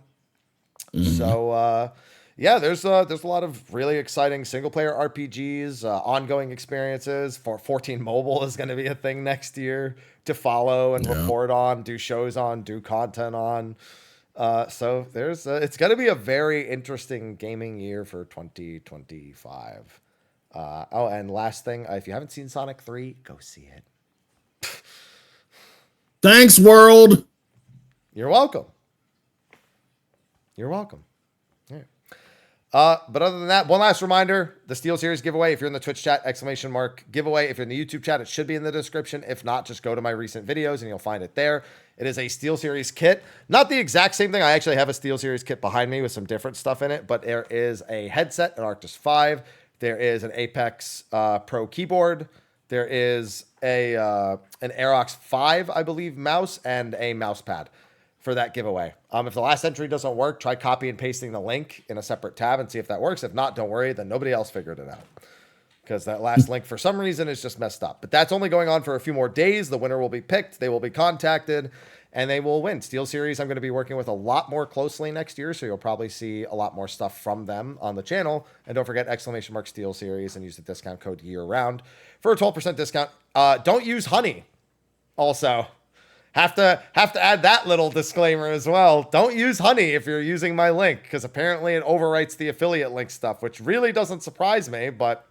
So, yeah, there's a lot of really exciting single-player RPGs, ongoing experiences. 14 Mobile is going to be a thing next year to follow and report on, do shows on, do content on. So it's going to be a very interesting gaming year for 2025. And last thing, if you haven't seen Sonic 3, go see it. Thanks, world. You're welcome. You're welcome. But other than that, one last reminder, the Steel Series giveaway. If you're in the Twitch chat, ! giveaway. If you're in the YouTube chat, it should be in the description. If not, just go to my recent videos and you'll find it there. It is a Steel Series kit. Not the exact same thing. I actually have a Steel Series kit behind me with some different stuff in it, but there is a headset, an Arctis 5. There is an Apex Pro keyboard. There is an Aerox 5, I believe, mouse, and a mouse pad for that giveaway. If the last entry doesn't work, try copy and pasting the link in a separate tab and see if that works. If not, don't worry, then nobody else figured it out, because that last link for some reason is just messed up. But that's only going on for a few more days. The winner will be picked, they will be contacted, and they will win. Steel Series, I'm going to be working with a lot more closely next year, so you'll probably see a lot more stuff from them on the channel. And don't forget !Steel Series and use the discount code year-round for a 12% discount. Don't use honey. Also, have to add that little disclaimer as well. Don't use honey if you're using my link, because apparently it overwrites the affiliate link stuff, which really doesn't surprise me, but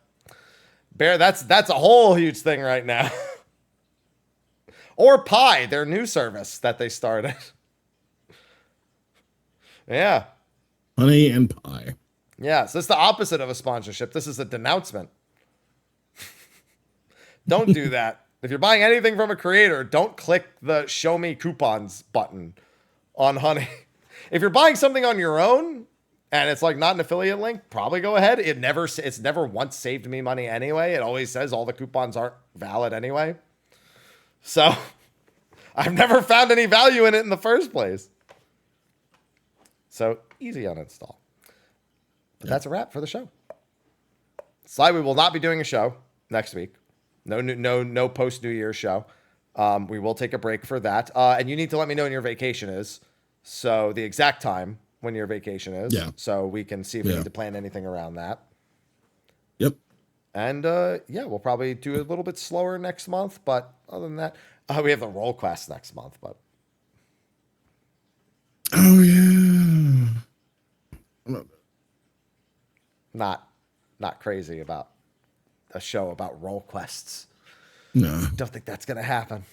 Bear, that's a whole huge thing right now. Or Pi, their new service that they started. Yeah. Honey and pie. Yeah, so it's the opposite of a sponsorship. This is a denouncement. Don't do that. If you're buying anything from a creator, don't click the show me coupons button on Honey. If you're buying something on your own and it's like not an affiliate link, probably go ahead. It's never once saved me money anyway. It always says all the coupons aren't valid anyway. So I've never found any value in it in the first place. So easy uninstall. But that's a wrap for the show. Sly, we will not be doing a show next week. No post New Year's show. We will take a break for that. And you need to let me know when your vacation is. So the exact time when your vacation is. Yeah. So we can see if we need to plan anything around that. Yep. And yeah, we'll probably do a little bit slower next month. But other than that, we have the roll quest next month. But oh yeah. Not crazy about a show about roll quests. No. Don't think that's gonna happen.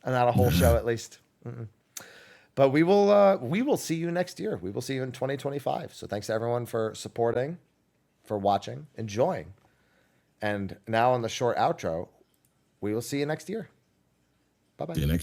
Not a whole show, at least. But we will see you next year. We will see you in 2025. So thanks to everyone for supporting. for watching, enjoying. And now on the short outro, we will see you next year. Bye-bye. See you next year.